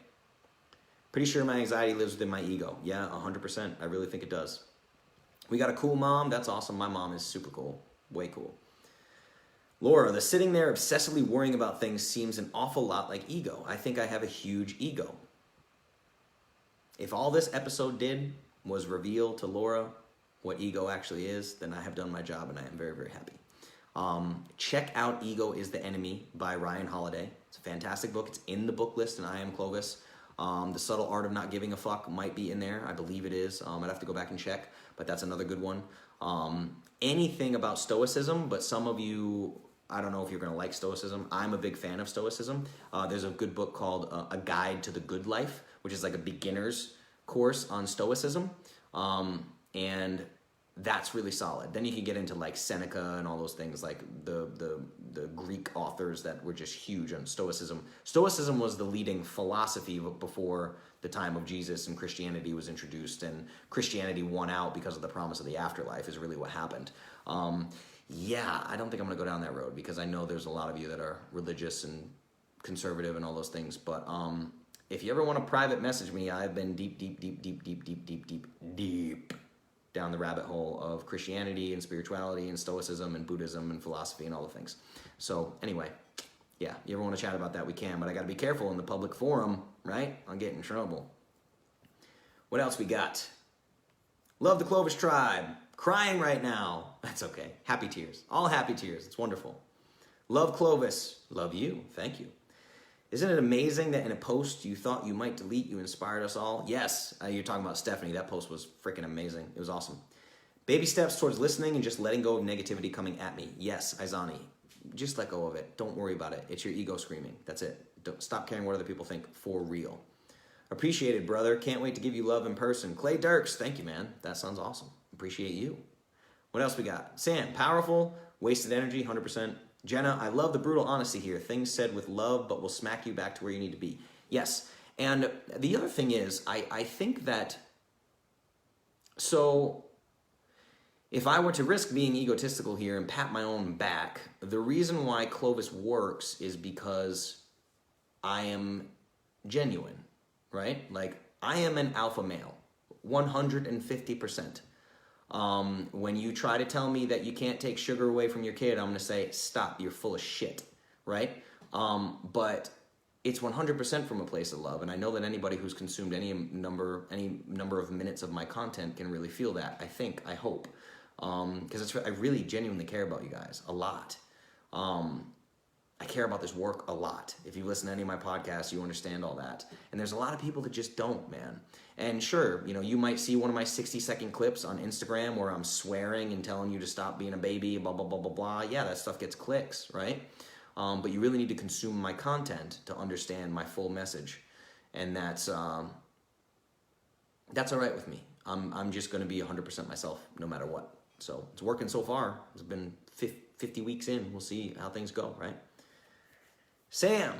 Pretty sure my anxiety lives within my ego. Yeah, 100%. I really think it does. We got a cool mom. That's awesome. My mom is super cool. Way cool. Laura, the sitting there obsessively worrying about things seems an awful lot like ego. I think I have a huge ego. If all this episode did was reveal to Laura what ego actually is, then I have done my job and I am very, very happy. Check out Ego is the Enemy by Ryan Holiday. It's a fantastic book. It's in the book list in I Am Clovis. The Subtle Art of Not Giving a Fuck might be in there. I believe it is. I'd have to go back and check, but that's another good one. Anything about Stoicism, but some of you, I don't know if you're going to like Stoicism. I'm a big fan of Stoicism. There's a good book called A Guide to the Good Life, which is like a beginner's course on Stoicism. And That's really solid. Then you can get into like Seneca and all those things, like the Greek authors that were just huge on Stoicism. Stoicism was the leading philosophy before the time of Jesus and Christianity was introduced, and Christianity won out because of the promise of the afterlife is really what happened. Yeah, I don't think I'm gonna go down that road because I know there's a lot of you that are religious and conservative and all those things, but if you ever want to private message me, I've been deep down the rabbit hole of Christianity and spirituality and Stoicism and Buddhism and philosophy and all the things. So anyway, yeah, you ever want to chat about that, we can, but I got to be careful in the public forum, right? I'll get in trouble. What else we got? Love the Clovis Tribe. Crying right now. That's okay. Happy tears. All happy tears. It's wonderful. Love Clovis. Love you. Thank you. Isn't it amazing that in a post you thought you might delete, you inspired us all? Yes, you're talking about Stephanie. That post was freaking amazing. It was awesome. Baby steps towards listening and just letting go of negativity coming at me. Yes, Izani, just let go of it. Don't worry about it. It's your ego screaming. That's it. Don't stop caring what other people think, for real. Appreciated, brother. Can't wait to give you love in person. Clay Dirks, thank you, man. That sounds awesome. Appreciate you. What else we got? Sam, powerful, wasted energy, 100%. Jenna, I love the brutal honesty here. Things said with love, but will smack you back to where you need to be. Yes, and the other thing is, I think that, so if I were to risk being egotistical here and pat my own back, the reason why Clovis works is because I am genuine, right? Like, I am an alpha male, 150%. When you try to tell me that you can't take sugar away from your kid, I'm going to say, stop, you're full of shit, right? But it's 100% from a place of love, and I know that anybody who's consumed any number of minutes of my content can really feel that, I hope, because I really genuinely care about you guys a lot. I care about this work a lot. If you listen to any of my podcasts, you understand all that. And there's a lot of people that just don't, man. And sure, you might see one of my 60-second clips on Instagram where I'm swearing and telling you to stop being a baby, blah, blah, blah, blah, blah. Yeah, that stuff gets clicks, right? But you really need to consume my content to understand my full message. And that's all right with me. I'm just going to be 100% myself no matter what. So it's working so far. It's been 50 weeks in. We'll see how things go, right? Sam.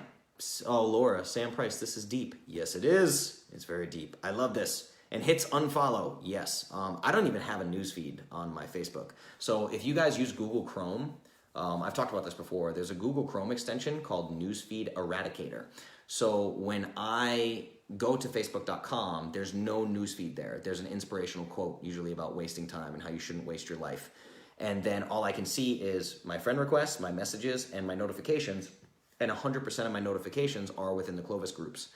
Oh, Laura. Sam Price, this is deep. Yes, it is. It's very deep. I love this. And hits unfollow. Yes. I don't even have a newsfeed on my Facebook. So if you guys use Google Chrome, I've talked about this before. There's a Google Chrome extension called Newsfeed Eradicator. So when I go to facebook.com, there's no newsfeed there. There's an inspirational quote, usually about wasting time and how you shouldn't waste your life. And then all I can see is my friend requests, my messages, and my notifications. And 100% of my notifications are within the Clovis groups.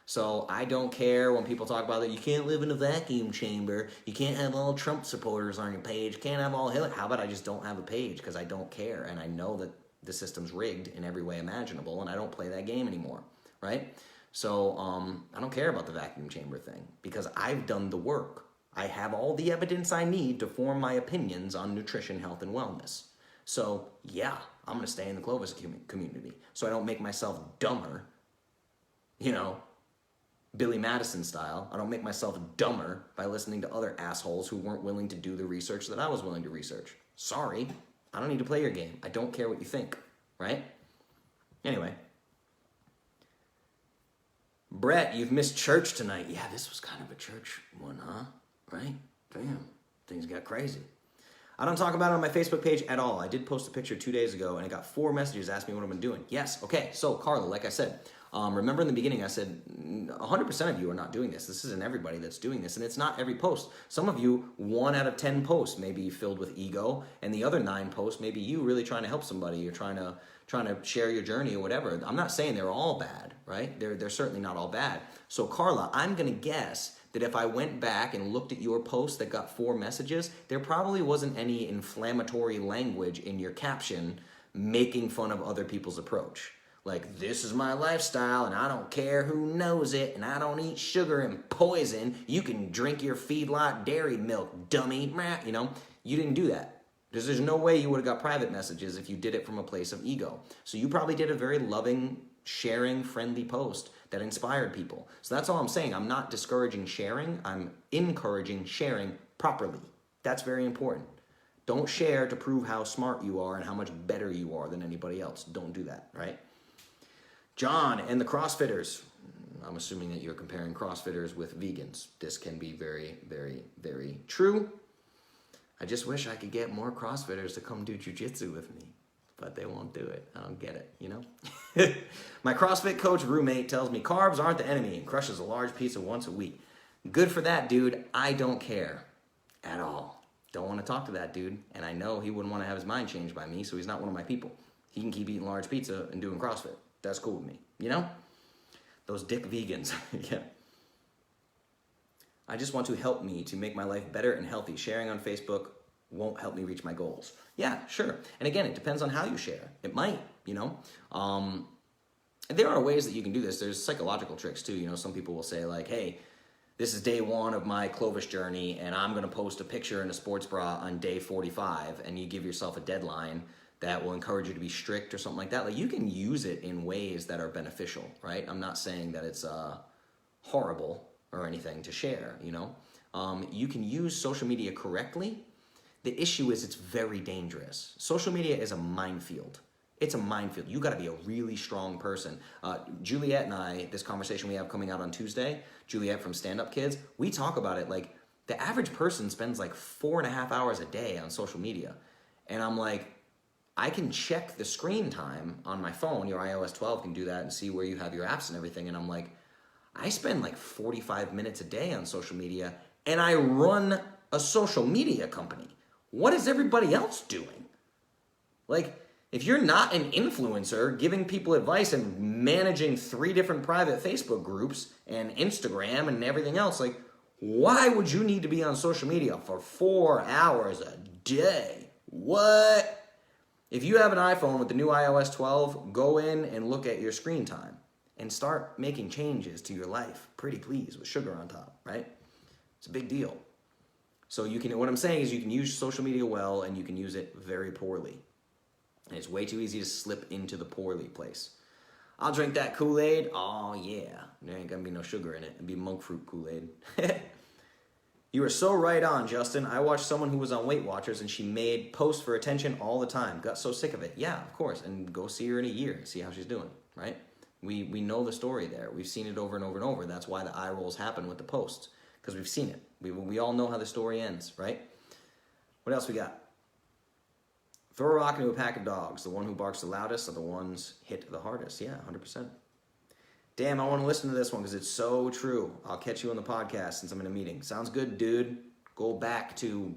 So I don't care when people talk about that. You can't live in a vacuum chamber. You can't have all Trump supporters on your page. Can't have all Hillary. How about I just don't have a page because I don't care. And I know that the system's rigged in every way imaginable and I don't play that game anymore, right? So I don't care about the vacuum chamber thing because I've done the work. I have all the evidence I need to form my opinions on nutrition, health, and wellness. So yeah, I'm going to stay in the Clovis community so I don't make myself dumber, Billy Madison style. I don't make myself dumber by listening to other assholes who weren't willing to do the research that I was willing to research. Sorry, I don't need to play your game. I don't care what you think, right? Anyway. Brett, you've missed church tonight. Yeah, this was kind of a church one, huh? Right? Damn, things got crazy. I don't talk about it on my Facebook page at all. I did post a picture 2 days ago, and I got 4 messages asking me what I've been doing. Yes, okay, so Carla, like I said, remember in the beginning I said 100% of you are not doing this. This isn't everybody that's doing this, and it's not every post. Some of you, 1 out of 10 posts may be filled with ego, and the other 9 posts may be you really trying to help somebody. You're trying to share your journey or whatever. I'm not saying they're all bad, right? They're certainly not all bad. So Carla, I'm going to guess that if I went back and looked at your post that got 4 messages, there probably wasn't any inflammatory language in your caption making fun of other people's approach. Like, this is my lifestyle, and I don't care who knows it, and I don't eat sugar and poison. You can drink your feedlot dairy milk, dummy. You didn't do that. Because there's no way you would have got private messages if you did it from a place of ego. So you probably did a very loving, sharing, friendly post that inspired people. So that's all I'm saying. I'm not discouraging sharing. I'm encouraging sharing properly. That's very important. Don't share to prove how smart you are and how much better you are than anybody else. Don't do that, right? John and the CrossFitters. I'm assuming that you're comparing CrossFitters with vegans. This can be very, very, very true. I just wish I could get more CrossFitters to come do jujitsu with me, but they won't do it. I don't get it, you know? My CrossFit coach roommate tells me carbs aren't the enemy and crushes a large pizza once a week. Good for that, dude. I don't care at all. Don't want to talk to that dude, and I know he wouldn't want to have his mind changed by me, so he's not one of my people. He can keep eating large pizza and doing CrossFit. That's cool with me, you know? Those dick vegans, yeah. I just want to help me to make my life better and healthy. Sharing on Facebook won't help me reach my goals. Yeah, sure. And again, it depends on how you share. It might, you know. There are ways that you can do this. There's psychological tricks too. You know, some people will say like, hey, this is day 1 of my Clovis journey, and I'm going to post a picture in a sports bra on day 45, and you give yourself a deadline that will encourage you to be strict or something like that. Like, you can use it in ways that are beneficial, right? I'm not saying that it's horrible or anything to share, you know. You can use social media correctly. The issue is it's very dangerous. Social media is a minefield. It's a minefield. You got to be a really strong person. Juliet and I, this conversation we have coming out on Tuesday, Juliet from Stand Up Kids, we talk about it. Like, the average person spends like 4.5 hours a day on social media. And I'm like, I can check the screen time on my phone. Your iOS 12 can do that and see where you have your apps and everything. And I'm like, I spend like 45 minutes a day on social media, and I run a social media company. What is everybody else doing? Like, if you're not an influencer giving people advice and managing 3 different private Facebook groups and Instagram and everything else, like, why would you need to be on social media for 4 hours a day? What? If you have an iPhone with the new iOS 12, go in and look at your screen time and start making changes to your life, pretty please, with sugar on top, right? It's a big deal. So you can, what I'm saying is you can use social media well, and you can use it very poorly. And it's way too easy to slip into the poorly place. I'll drink that Kool-Aid. Oh yeah, there ain't gonna be no sugar in it. It'll be monk fruit Kool-Aid. You are so right on, Justin. I watched someone who was on Weight Watchers, and she made posts for attention all the time. Got so sick of it. Yeah, of course. And go see her in a year and see how she's doing, right? We know the story there. We've seen it over and over and over. That's why the eye rolls happen with the posts, because we've seen it. We all know how the story ends, right? What else we got? Throw a rock into a pack of dogs. The one who barks the loudest are the ones hit the hardest. Yeah, 100%. Damn, I want to listen to this one because it's so true. I'll catch you on the podcast since I'm in a meeting. Sounds good, dude. Go back to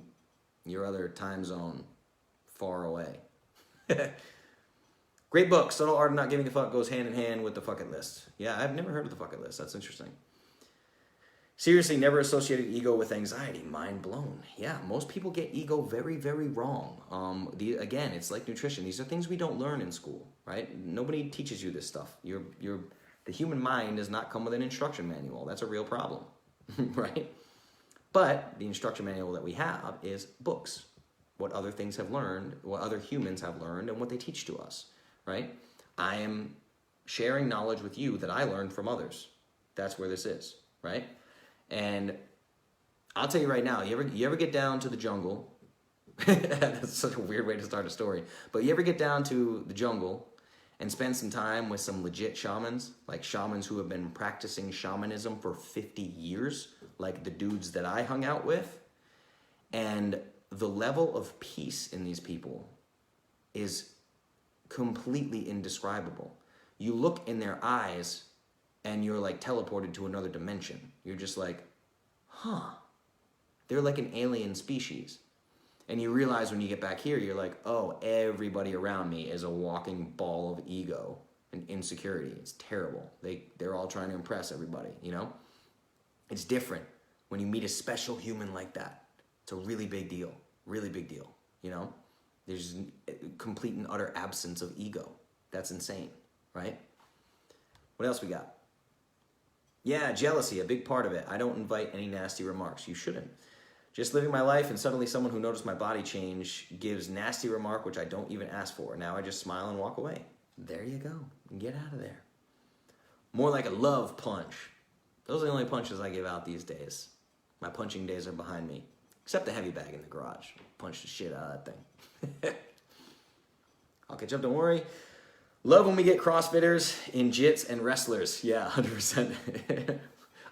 your other time zone far away. Great book. Subtle Art of Not Giving a Fuck goes hand in hand with the fuck it list. Yeah, I've never heard of the fuck it list. That's interesting. Seriously, never associated ego with anxiety. Mind blown. Yeah, most people get ego very, very wrong. Again, it's like nutrition. These are things we don't learn in school, right? Nobody teaches you this stuff. The human mind does not come with an instruction manual. That's a real problem, right? But the instruction manual that we have is books, what other things have learned, what other humans have learned, and what they teach to us, right? I am sharing knowledge with you that I learned from others. That's where this is, right? And I'll tell you right now, you ever get down to the jungle? That's such a weird way to start a story. But you ever get down to the jungle and spend some time with some legit shamans, like shamans who have been practicing shamanism for 50 years, like the dudes that I hung out with? And the level of peace in these people is completely indescribable. You look in their eyes and you're like teleported to another dimension. You're just like, huh, they're like an alien species. And you realize when you get back here, you're like, oh, everybody around me is a walking ball of ego and insecurity. It's terrible. They're all trying to impress everybody, you know? It's different when you meet a special human like that. It's a really big deal, you know? There's a complete and utter absence of ego. That's insane, right? What else we got? Yeah, jealousy, a big part of it. I don't invite any nasty remarks. You shouldn't. Just living my life, and suddenly someone who noticed my body change gives nasty remark, which I don't even ask for. Now I just smile and walk away. There you go. Get out of there. More like a love punch. Those are the only punches I give out these days. My punching days are behind me. Except the heavy bag in the garage. Punch the shit out of that thing. I'll catch up, don't worry. Love when we get CrossFitters in jits and wrestlers. Yeah, 100%.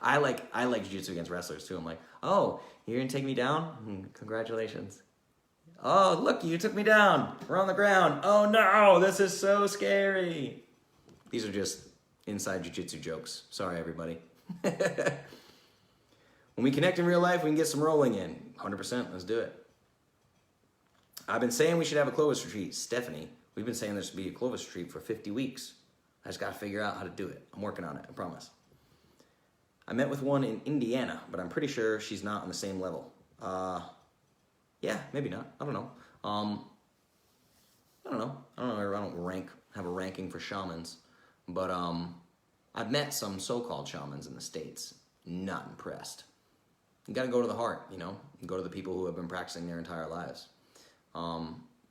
I like jiu-jitsu against wrestlers too. I'm like, oh, you're gonna take me down? Congratulations. Oh, look, you took me down. We're on the ground. Oh no, this is so scary. These are just inside jiu-jitsu jokes. Sorry, everybody. When we connect in real life, we can get some rolling in. 100%, let's do it. I've been saying we should have a Clovis retreat. Stephanie, we've been saying there should be a Clovis retreat for 50 weeks. I just gotta figure out how to do it. I'm working on it, I promise. I met with one in Indiana, but I'm pretty sure she's not on the same level. Yeah, maybe not. I don't know. I don't have a ranking for shamans, but I've met some so-called shamans in the States. Not impressed. You gotta go to the heart, you know? Go to the people who have been practicing their entire lives.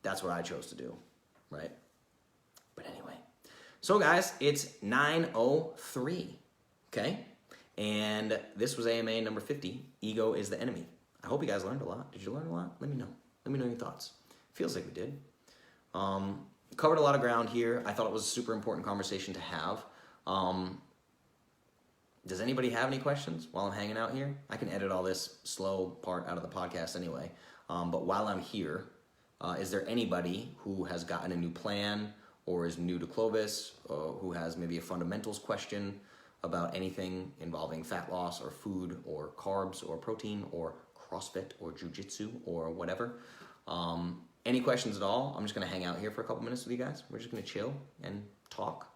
That's what I chose to do, right? But anyway. So guys, it's 9:03, okay? And this was AMA number 50, Ego is the Enemy. I hope you guys learned a lot. Did you learn a lot? Let me know. Let me know your thoughts. Feels like we did. Covered a lot of ground here. I thought it was a super important conversation to have. Does anybody have any questions while I'm hanging out here? I can edit all this slow part out of the podcast anyway. But while I'm here, is there anybody who has gotten a new plan or is new to Clovis, who has maybe a fundamentals question about anything involving fat loss or food or carbs or protein or CrossFit or jiu-jitsu or whatever? Any questions at all? I'm just gonna hang out here for a couple minutes with you guys. We're just gonna chill and talk.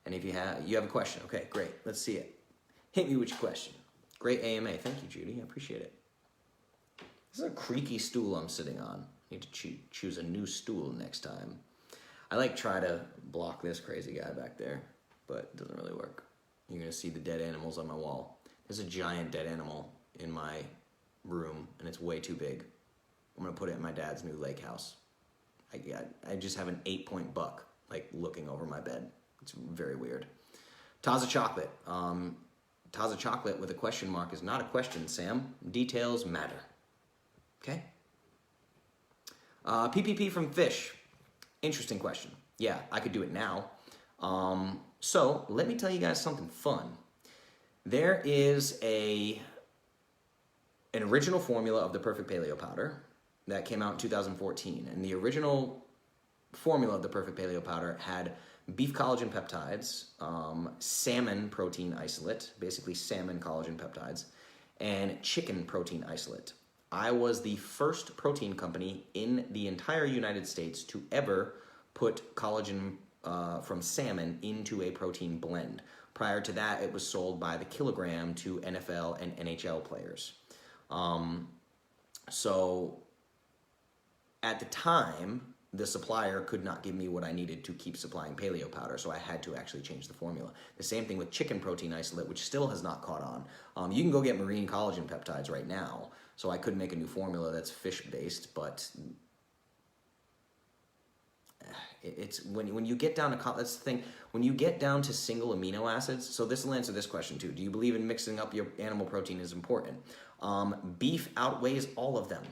And if you have a question, okay, great, let's see it. Hit me with your question. Great AMA, thank you, Judy, I appreciate it. This is a creaky stool I'm sitting on. I need to choose a new stool next time. I try to block this crazy guy back there, but it doesn't really work. You're gonna see the dead animals on my wall. There's a giant dead animal in my room, and it's way too big. I'm gonna put it in my dad's new lake house. I just have an 8-point buck, looking over my bed. It's very weird. Taza Chocolate. Taza Chocolate with a question mark is not a question, Sam. Details matter. Okay? PPP from Fish. Interesting question. Yeah, I could do it now. So let me tell you guys something fun. There is an original formula of the Perfect Paleo Powder that came out in 2014. And the original formula of the Perfect Paleo Powder had beef collagen peptides, salmon protein isolate, basically salmon collagen peptides, and chicken protein isolate. I was the first protein company in the entire United States to ever put collagen from salmon into a protein blend. Prior to that, it was sold by the kilogram to NFL and NHL players. So at the time, the supplier could not give me what I needed to keep supplying paleo powder, so I had to actually change the formula. The same thing with chicken protein isolate, which still has not caught on. You can go get marine collagen peptides right now, so I could make a new formula that's fish-based, but it's when you get down to, that's the thing, when you get down to single amino acids, so this will answer this question too. Do you believe in mixing up your animal protein is important? Beef outweighs all of them.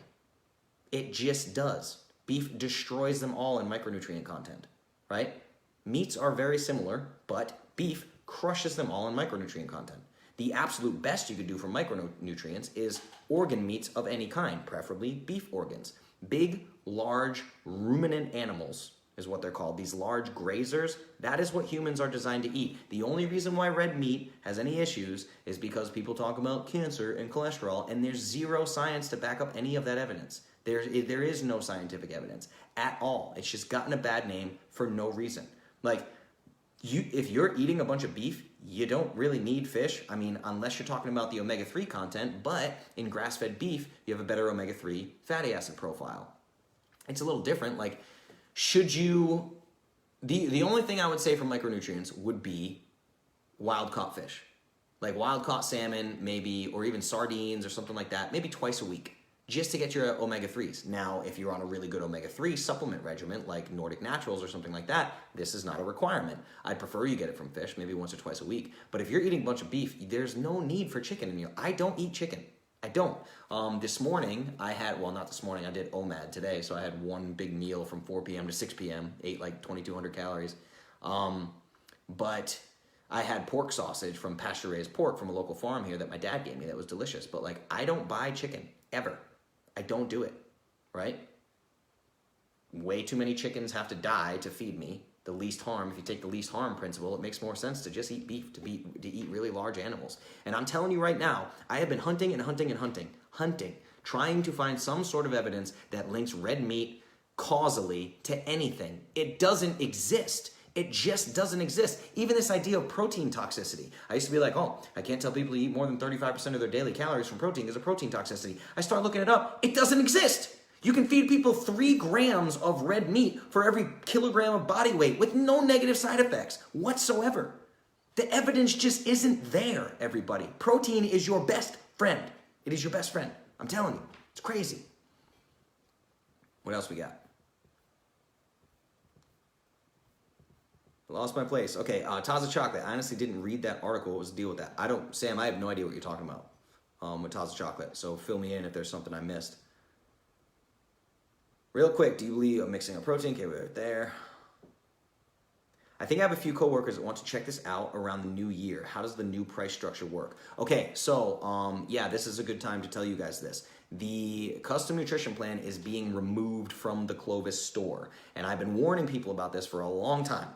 It just does. Beef destroys them all in micronutrient content, right? Meats are very similar, but beef crushes them all in micronutrient content. The absolute best you could do for micronutrients is organ meats of any kind, preferably beef organs. Big, large, ruminant animals is what they're called. These large grazers, that is what humans are designed to eat. The only reason why red meat has any issues is because people talk about cancer and cholesterol, and there's zero science to back up any of that evidence. There is no scientific evidence at all. It's just gotten a bad name for no reason. If you're eating a bunch of beef, you don't really need fish. I mean, unless you're talking about the omega-3 content, but in grass-fed beef, you have a better omega-3 fatty acid profile. It's a little different. The only thing I would say for micronutrients would be wild-caught fish. Wild-caught salmon, maybe, or even sardines or something like that, maybe twice a week, just to get your omega-3s. Now, if you're on a really good omega-3 supplement regimen, like Nordic Naturals or something like that, this is not a requirement. I'd prefer you get it from fish, maybe once or twice a week. But if you're eating a bunch of beef, there's no need for chicken in you. I don't eat chicken. I don't. This morning I had, well, not this morning, I did OMAD today, so I had one big meal from 4 p.m. to 6 p.m., ate like 2,200 calories. But I had pork sausage from pasture-raised pork from a local farm here that my dad gave me that was delicious. But like, I don't buy chicken, ever. I don't do it, right? Way too many chickens have to die to feed me. The least harm, if you take the least harm principle, it makes more sense to just eat beef, to eat really large animals. And I'm telling you right now, I have been hunting, trying to find some sort of evidence that links red meat causally to anything. It doesn't exist. It just doesn't exist. Even this idea of protein toxicity. I used to be like, oh, I can't tell people to eat more than 35% of their daily calories from protein. There's a protein toxicity. I start looking it up. It doesn't exist. You can feed people 3 grams of red meat for every kilogram of body weight with no negative side effects whatsoever. The evidence just isn't there, everybody. Protein is your best friend. It is your best friend. I'm telling you. It's crazy. What else we got? Lost my place. Okay, Taza Chocolate. I honestly didn't read that article. What was the deal with that? Sam, I have no idea what you're talking about with Taza Chocolate. So fill me in if there's something I missed. Real quick, do you believe I'm mixing a protein? Okay, we're right there. I think I have a few coworkers that want to check this out around the new year. How does the new price structure work? Okay, so yeah, this is a good time to tell you guys this. The custom nutrition plan is being removed from the Clovis store. And I've been warning people about this for a long time.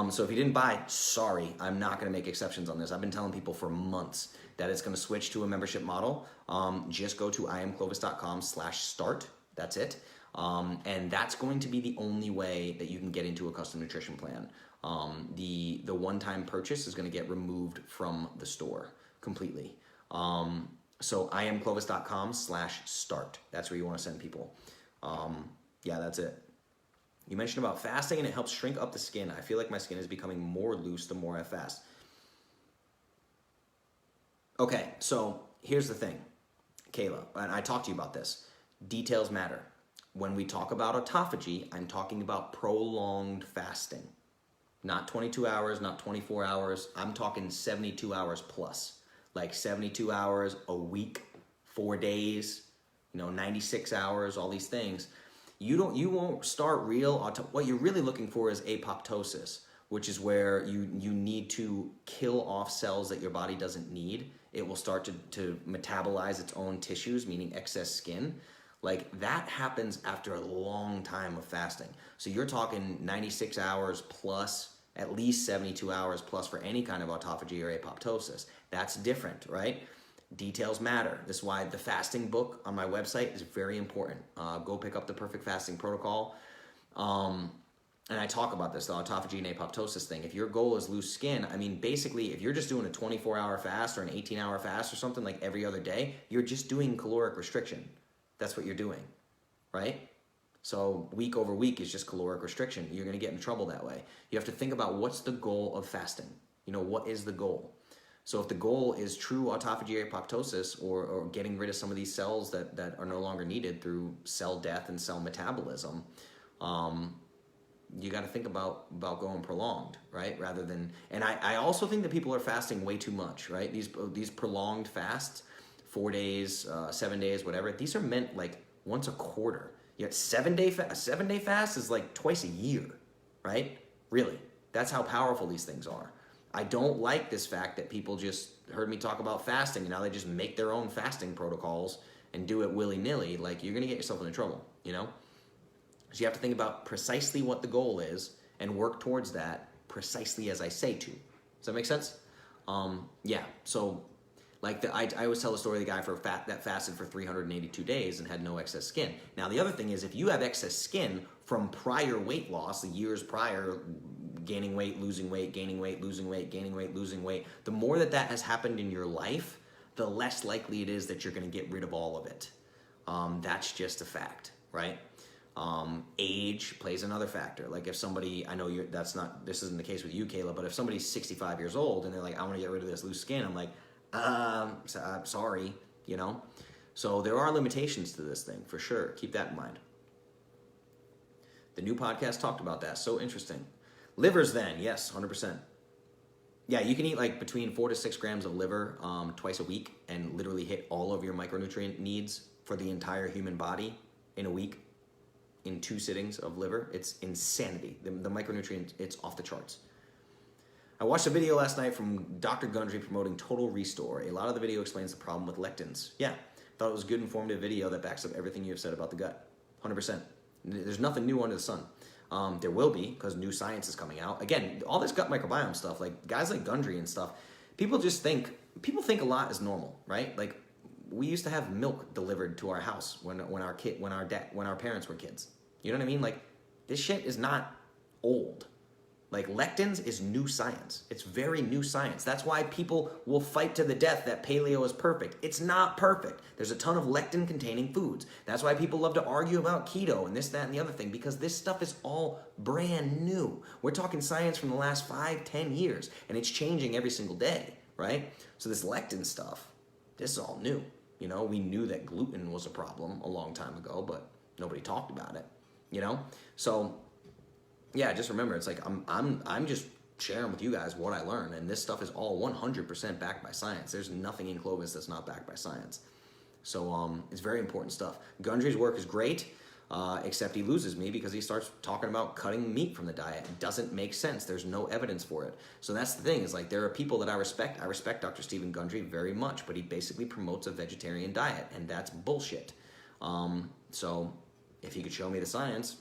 So if you didn't buy, sorry, I'm not gonna make exceptions on this. I've been telling people for months that it's gonna switch to a membership model. Just go to iamclovis.com/start. That's it. And that's going to be the only way that you can get into a custom nutrition plan. The one-time purchase is going to get removed from the store completely. So iamclovis.com/start. That's where you want to send people. Yeah, that's it. You mentioned about fasting and it helps shrink up the skin. I feel like my skin is becoming more loose the more I fast. Okay, so here's the thing, Kayla, and I talked to you about this. Details matter. When we talk about autophagy, I'm talking about prolonged fasting. Not 22 hours, not 24 hours. I'm talking 72 hours plus. Like 72 hours, a week, 4 days, 96 hours, all these things. You won't start what you're really looking for is apoptosis, which is where you need to kill off cells that your body doesn't need. It will start to metabolize its own tissues, meaning excess skin. Like that happens after a long time of fasting. So you're talking 96 hours plus, at least 72 hours plus for any kind of autophagy or apoptosis. That's different, right? Details matter. This is why the fasting book on my website is very important. Go pick up the Perfect Fasting Protocol. And I talk about this, the autophagy and apoptosis thing. If your goal is loose skin, I mean, basically, if you're just doing a 24-hour fast or an 18-hour fast or something like every other day, you're just doing caloric restriction. That's what you're doing, right? So week over week is just caloric restriction. You're going to get in trouble that way. You have to think about what's the goal of fasting. What is the goal? So if the goal is true autophagy or apoptosis or getting rid of some of these cells that are no longer needed through cell death and cell metabolism, you got to think about going prolonged, right? Rather than, and I also think that people are fasting way too much, right? These prolonged fasts, 4 days, 7 days, whatever. These are meant like once a quarter. Yet a 7-day fast is like twice a year, right? Really, that's how powerful these things are. I don't like this fact that people just heard me talk about fasting and now they just make their own fasting protocols and do it willy-nilly. Like you're gonna get yourself into trouble, So you have to think about precisely what the goal is and work towards that precisely as I say to. Does that make sense? Yeah. So. Like I always tell the story of the guy that fasted for 382 days and had no excess skin. Now the other thing is if you have excess skin from prior weight loss, the years prior, gaining weight, losing weight, gaining weight, losing weight, gaining weight, losing weight, the more that has happened in your life, the less likely it is that you're going to get rid of all of it. That's just a fact, right? Age plays another factor. Like if somebody, I know this isn't the case with you, Kayla, but if somebody's 65 years old and they're like, I want to get rid of this loose skin, I'm like, sorry, So there are limitations to this thing, for sure. Keep that in mind. The new podcast talked about that. So interesting. Livers then, yes, 100%. Yeah, you can eat like between 4 to 6 grams of liver twice a week and literally hit all of your micronutrient needs for the entire human body in a week in 2 sittings of liver. It's insanity. The micronutrient, it's off the charts. I watched a video last night from Dr. Gundry promoting Total Restore. A lot of the video explains the problem with lectins. Yeah, thought it was a good informative video that backs up everything you have said about the gut. 100%. There's nothing new under the sun. There will be, because new science is coming out. Again, all this gut microbiome stuff, like guys like Gundry and stuff, people think a lot is normal, right? Like we used to have milk delivered to our house when our parents were kids. You know what I mean? Like this shit is not old. Like lectins is new science. It's very new science. That's why people will fight to the death that paleo is perfect. It's not perfect. There's a ton of lectin containing foods. That's why people love to argue about keto and this, that, and the other thing, because this stuff is all brand new. We're talking science from the last 5, 10 years, and it's changing every single day, right? So this lectin stuff, this is all new. You know, we knew that gluten was a problem a long time ago, but nobody talked about it, you know? So yeah, just remember, it's like I'm just sharing with you guys what I learned, and this stuff is all 100% backed by science. There's nothing in Clovis that's not backed by science. So it's very important stuff. Gundry's work is great, except he loses me because he starts talking about cutting meat from the diet. It doesn't make sense. There's no evidence for it. So that's the thing, is like there are people that I respect. I respect Dr. Stephen Gundry very much, but he basically promotes a vegetarian diet, and that's bullshit. So if he could show me the science,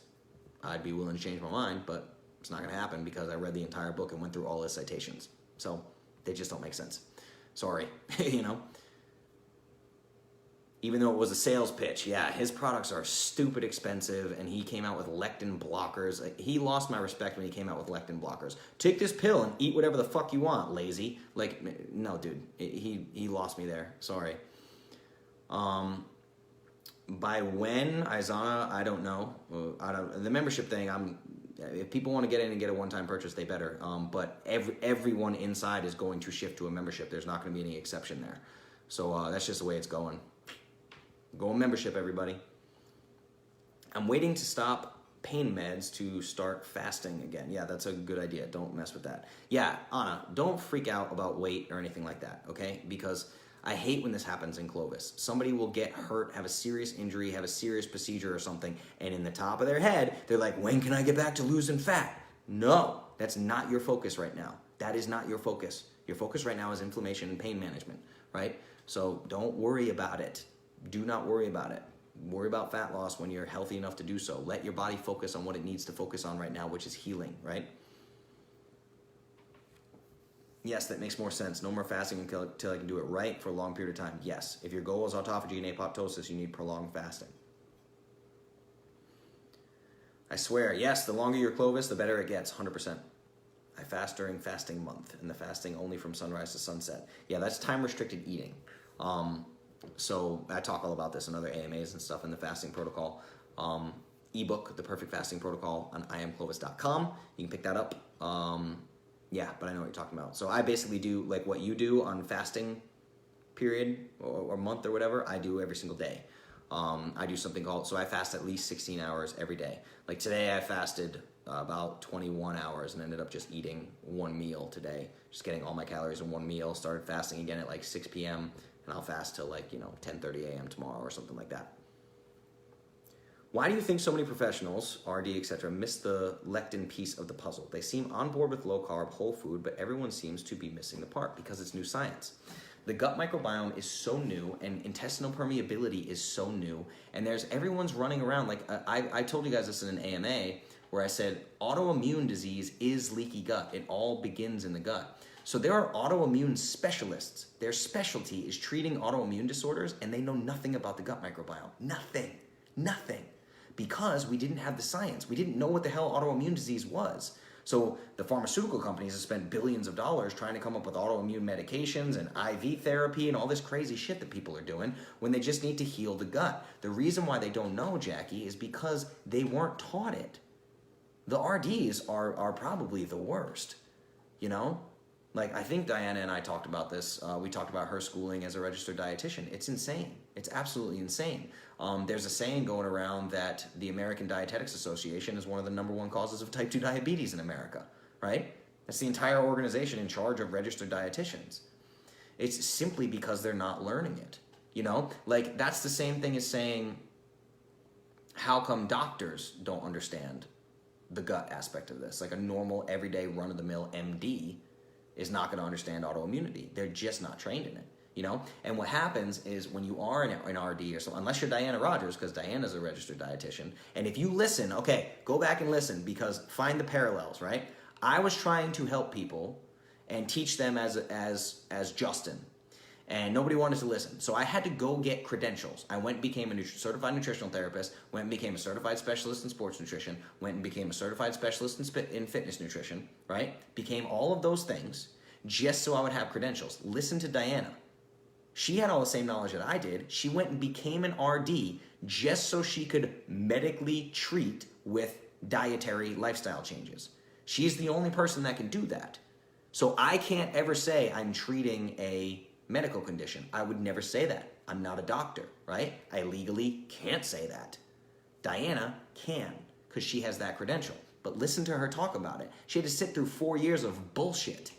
I'd be willing to change my mind, but it's not going to happen because I read the entire book and went through all his citations. So they just don't make sense. Sorry, you know? Even though it was a sales pitch, yeah, his products are stupid expensive, and he came out with lectin blockers. He lost my respect when he came out with lectin blockers. Take this pill and eat whatever the fuck you want, lazy. Like, no, dude, he lost me there. Sorry. By when, Izana, I don't know. The membership thing, if people want to get in and get a one-time purchase, they better. But everyone inside is going to shift to a membership. There's not going to be any exception there. So that's just the way it's going. Go on membership, everybody. I'm waiting to stop pain meds to start fasting again. Yeah, that's a good idea. Don't mess with that. Yeah, Anna, don't freak out about weight or anything like that, okay? Because I hate when this happens in Clovis. Somebody will get hurt, have a serious injury, have a serious procedure or something, and in the top of their head, they're like, when can I get back to losing fat? No, that's not your focus right now. That is not your focus. Your focus right now is inflammation and pain management, right? So don't worry about it. Do not worry about it. Worry about fat loss when you're healthy enough to do so. Let your body focus on what it needs to focus on right now, which is healing, right? Yes, that makes more sense. No more fasting until I can do it right for a long period of time. Yes, if your goal is autophagy and apoptosis, you need prolonged fasting. I swear, yes, the longer your Clovis, the better it gets, 100%. I fast during fasting month, and the fasting only from sunrise to sunset. Yeah, that's time-restricted eating. So I talk all about this in other AMAs and stuff in the fasting protocol. Ebook, The Perfect Fasting Protocol, on iamclovis.com. You can pick that up. Yeah, but I know what you're talking about. So I basically do like what you do on fasting period or month or whatever, I do every single day. I do something called, so I fast at least 16 hours every day. Like today I fasted about 21 hours and ended up just eating one meal today. Just getting all my calories in one meal. Started fasting again at like 6 p.m. and I'll fast till like, 10:30 a.m. tomorrow or something like that. Why do you think so many professionals, RD, etc., miss the lectin piece of the puzzle? They seem on board with low-carb, whole food, but everyone seems to be missing the part because it's new science. The gut microbiome is so new, and intestinal permeability is so new, and everyone's running around. Like, I told you guys this in an AMA, where I said autoimmune disease is leaky gut. It all begins in the gut. So there are autoimmune specialists. Their specialty is treating autoimmune disorders, and they know nothing about the gut microbiome. Nothing. Because we didn't have the science. We didn't know what the hell autoimmune disease was. So the pharmaceutical companies have spent billions of dollars trying to come up with autoimmune medications and IV therapy and all this crazy shit that people are doing when they just need to heal the gut. The reason why they don't know, Jackie, is because they weren't taught it. The RDs are probably the worst, Like, I think Diana and I talked about this. We talked about her schooling as a registered dietitian. It's insane. It's absolutely insane. There's a saying going around that the American Dietetics Association is one of the #1 causes of type 2 diabetes in America, right? That's the entire organization in charge of registered dietitians. It's simply because they're not learning it. You know, like that's the same thing as saying, how come doctors don't understand the gut aspect of this? Like a normal, everyday, run-of-the-mill MD is not going to understand autoimmunity. They're just not trained in it, you know? And what happens is when you are an RD or something, unless you're Diana Rogers, because Diana's a registered dietitian, and if you listen, okay, go back and listen, because find the parallels, right? I was trying to help people and teach them as Justin, and nobody wanted to listen. So I had to go get credentials. I went and became a certified nutritional therapist, went and became a certified specialist in sports nutrition, went and became a certified specialist in fitness nutrition, right? Became all of those things just so I would have credentials. Listen to Diana. She had all the same knowledge that I did. She went and became an RD just so she could medically treat with dietary lifestyle changes. She's the only person that can do that. So I can't ever say I'm treating a medical condition. I would never say that. I'm not a doctor, right? I legally can't say that. Diana can, because she has that credential. But listen to her talk about it. She had to sit through 4 years of bullshit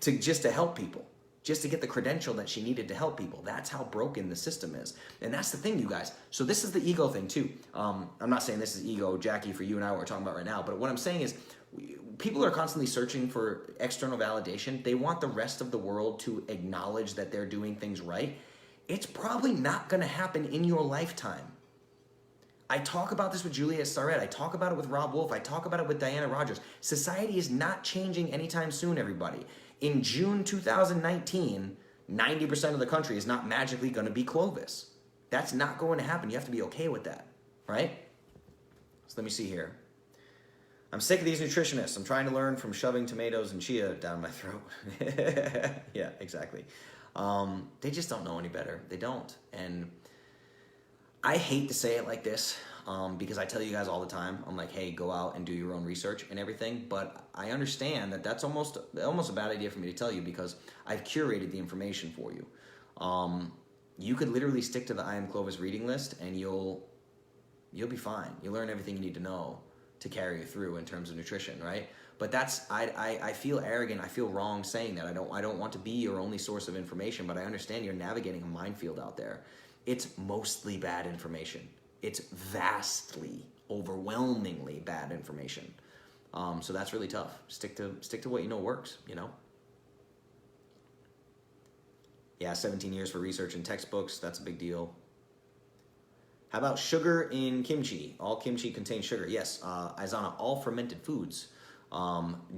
to help people, just to get the credential that she needed to help people. That's how broken the system is. And that's the thing, you guys. So this is the ego thing too. I'm not saying this is ego, Jackie, for you and I, what we're talking about right now, but what I'm saying is people are constantly searching for external validation. They want the rest of the world to acknowledge that they're doing things right. It's probably not going to happen in your lifetime. I talk about this with Julia Starrett. I talk about it with Rob Wolf. I talk about it with Diana Rogers. Society is not changing anytime soon, everybody. In June 2019, 90% of the country is not magically going to be Clovis. That's not going to happen. You have to be okay with that, right? So let me see here. I'm sick of these nutritionists. I'm trying to learn from shoving tomatoes and chia down my throat. Yeah, exactly. They just don't know any better. They don't. And I hate to say it like this because I tell you guys all the time, I'm like, hey, go out and do your own research and everything. But I understand that that's almost a bad idea for me to tell you because I've curated the information for you. You could literally stick to the I Am Clovis reading list and you'll be fine. You'll learn everything you need to know to carry you through in terms of nutrition, right? But that's, I feel arrogant, I feel wrong saying that. I don't want to be your only source of information, but I understand you're navigating a minefield out there. It's mostly bad information. It's vastly, overwhelmingly bad information. So that's really tough. Stick to what you know works, you know? Yeah, 17 years for research and textbooks, that's a big deal. How about sugar in kimchi? All kimchi contains sugar. Yes, Aizana, all fermented foods,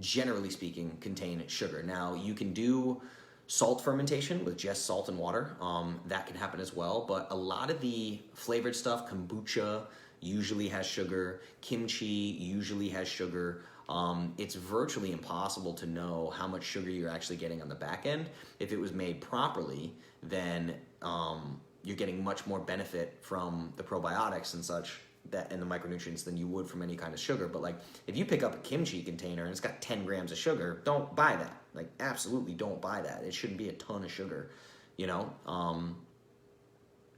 generally speaking, contain sugar. Now, you can do salt fermentation with just salt and water. That can happen as well. But a lot of the flavored stuff, kombucha usually has sugar. Kimchi usually has sugar. It's virtually impossible to know how much sugar you're actually getting on the back end. If it was made properly, then you're getting much more benefit from the probiotics and such and the micronutrients than you would from any kind of sugar. But like, if you pick up a kimchi container and it's got 10 grams of sugar, don't buy that. Like, absolutely don't buy that. It shouldn't be a ton of sugar, you know?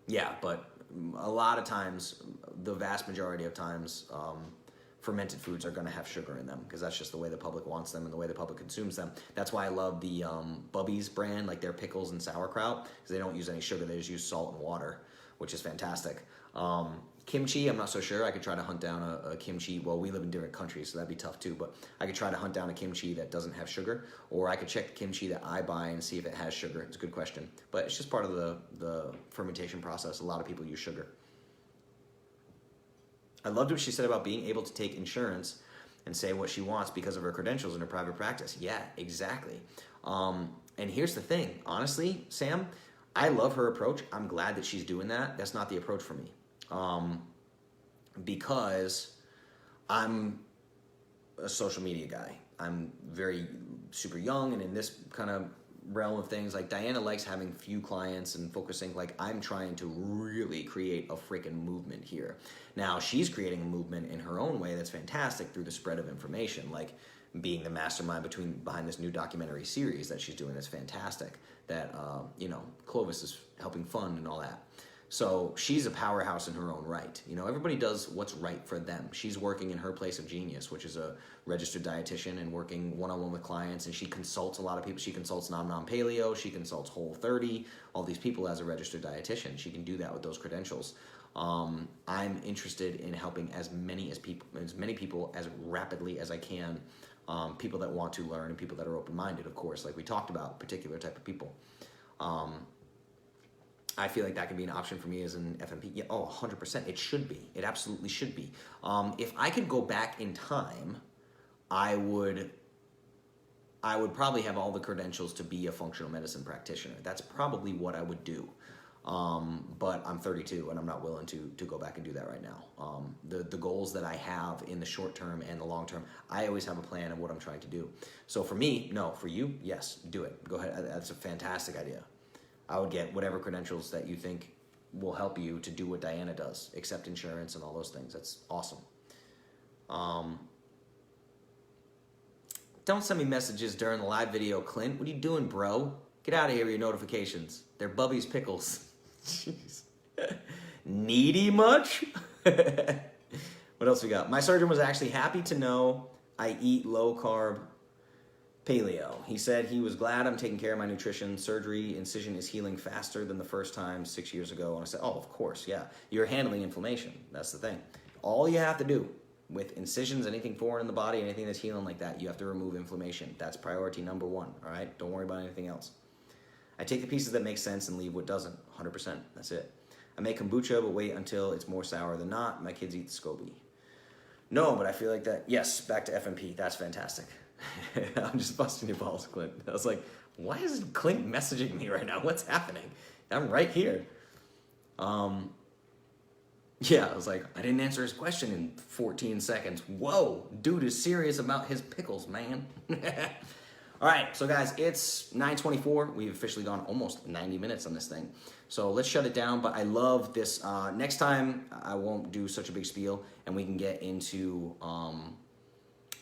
Yeah, but a lot of times, the vast majority of times, fermented foods are going to have sugar in them because that's just the way the public wants them and the way the public consumes them. That's why I love the Bubby's brand, like their pickles and sauerkraut, because they don't use any sugar. They just use salt and water, which is fantastic. Kimchi, I'm not so sure. I could try to hunt down a kimchi. Well, we live in different countries, so that'd be tough too. But I could try to hunt down a kimchi that doesn't have sugar, or I could check the kimchi that I buy and see if it has sugar. It's a good question. But it's just part of the fermentation process. A lot of people use sugar. I loved what she said about being able to take insurance and say what she wants because of her credentials in her private practice. Yeah, exactly. And here's the thing. Honestly, Sam, I love her approach. I'm glad that she's doing that. That's not the approach for me. Because I'm a social media guy. I'm very super young and in this kind of realm of things. Like Diana likes having few clients and focusing, like I'm trying to really create a freaking movement here. Now she's creating a movement in her own way that's fantastic through the spread of information, like being the mastermind behind this new documentary series that she's doing. That's fantastic that, Clovis is helping fund and all that. So she's a powerhouse in her own right. You know, everybody does what's right for them. She's working in her place of genius, which is a registered dietitian and working one-on-one with clients. And she consults a lot of people. She consults Nom Paleo. She consults Whole30. All these people as a registered dietitian. She can do that with those credentials. I'm interested in helping as many people as rapidly as I can. People that want to learn and people that are open-minded, of course, like we talked about, particular type of people. I feel like that could be an option for me as an FNP. Yeah, 100%. It should be. It absolutely should be. If I could go back in time, I would probably have all the credentials to be a functional medicine practitioner. That's probably what I would do. But I'm 32 and I'm not willing to go back and do that right now. The goals that I have in the short term and the long term, I always have a plan of what I'm trying to do. So for me, no. For you, yes, do it. Go ahead. That's a fantastic idea. I would get whatever credentials that you think will help you to do what Diana does, accept insurance and all those things. That's awesome. Don't send me messages during the live video, Clint. What are you doing, bro? Get out of here with your notifications. They're Bubby's Pickles. Jeez. Needy much? What else we got? My surgeon was actually happy to know I eat low-carb paleo. He said he was glad I'm taking care of my nutrition. Surgery incision is healing faster than the first time 6 years ago. And I said, oh, of course, yeah. You're handling inflammation. That's the thing. All you have to do with incisions, anything foreign in the body, anything that's healing like that, you have to remove inflammation. That's priority number one, all right? Don't worry about anything else. I take the pieces that make sense and leave what doesn't, 100%. That's it. I make kombucha, but wait until it's more sour than not. My kids eat SCOBY. No, but I feel like that, yes, back to FNP. That's fantastic. I'm just busting your balls, Clint. I was like, why is Clint messaging me right now? What's happening? I'm right here. Yeah, I was like, I didn't answer his question in 14 seconds. Whoa, dude is serious about his pickles, man. All right, so guys, it's 9:24. We've officially gone almost 90 minutes on this thing. So let's shut it down, but I love this. Next time, I won't do such a big spiel, and we can get into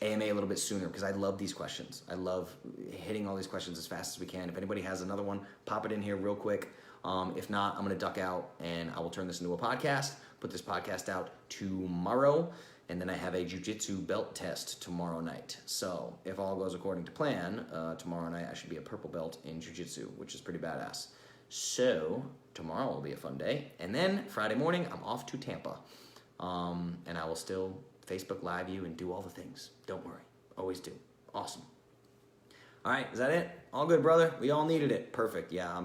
AMA a little bit sooner, because I love these questions. I love hitting all these questions as fast as we can. If anybody has another one, pop it in here real quick. If not, I'm going to duck out, and I will turn this into a podcast, put this podcast out tomorrow, and then I have a jiu-jitsu belt test tomorrow night. So if all goes according to plan, tomorrow night I should be a purple belt in jiu-jitsu, which is pretty badass. So tomorrow will be a fun day. And then Friday morning, I'm off to Tampa. And I will still Facebook Live you and do all the things. Don't worry. Always do. Awesome. All right, is that it? All good, brother? We all needed it. Perfect. Yeah,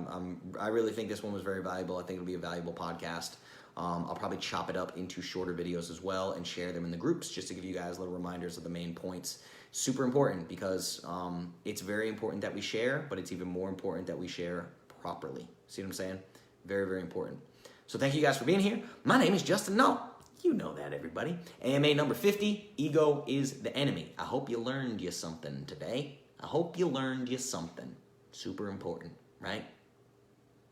I really think this one was very valuable. I think it'll be a valuable podcast. I'll probably chop it up into shorter videos as well and share them in the groups just to give you guys little reminders of the main points. Super important, because it's very important that we share, but it's even more important that we share properly. See what I'm saying? Very, very important. So thank you guys for being here. My name is Justin Nault. You know that, everybody. AMA number 50, ego is the enemy. I hope you learned you something today. I hope you learned you something. Super important, right?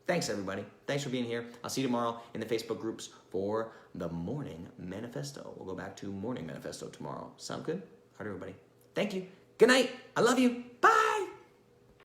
Thanks, everybody. Thanks for being here. I'll see you tomorrow in the Facebook groups for the Morning Manifesto. We'll go back to Morning Manifesto tomorrow. Sound good? All right, everybody. Thank you. Good night. I love you.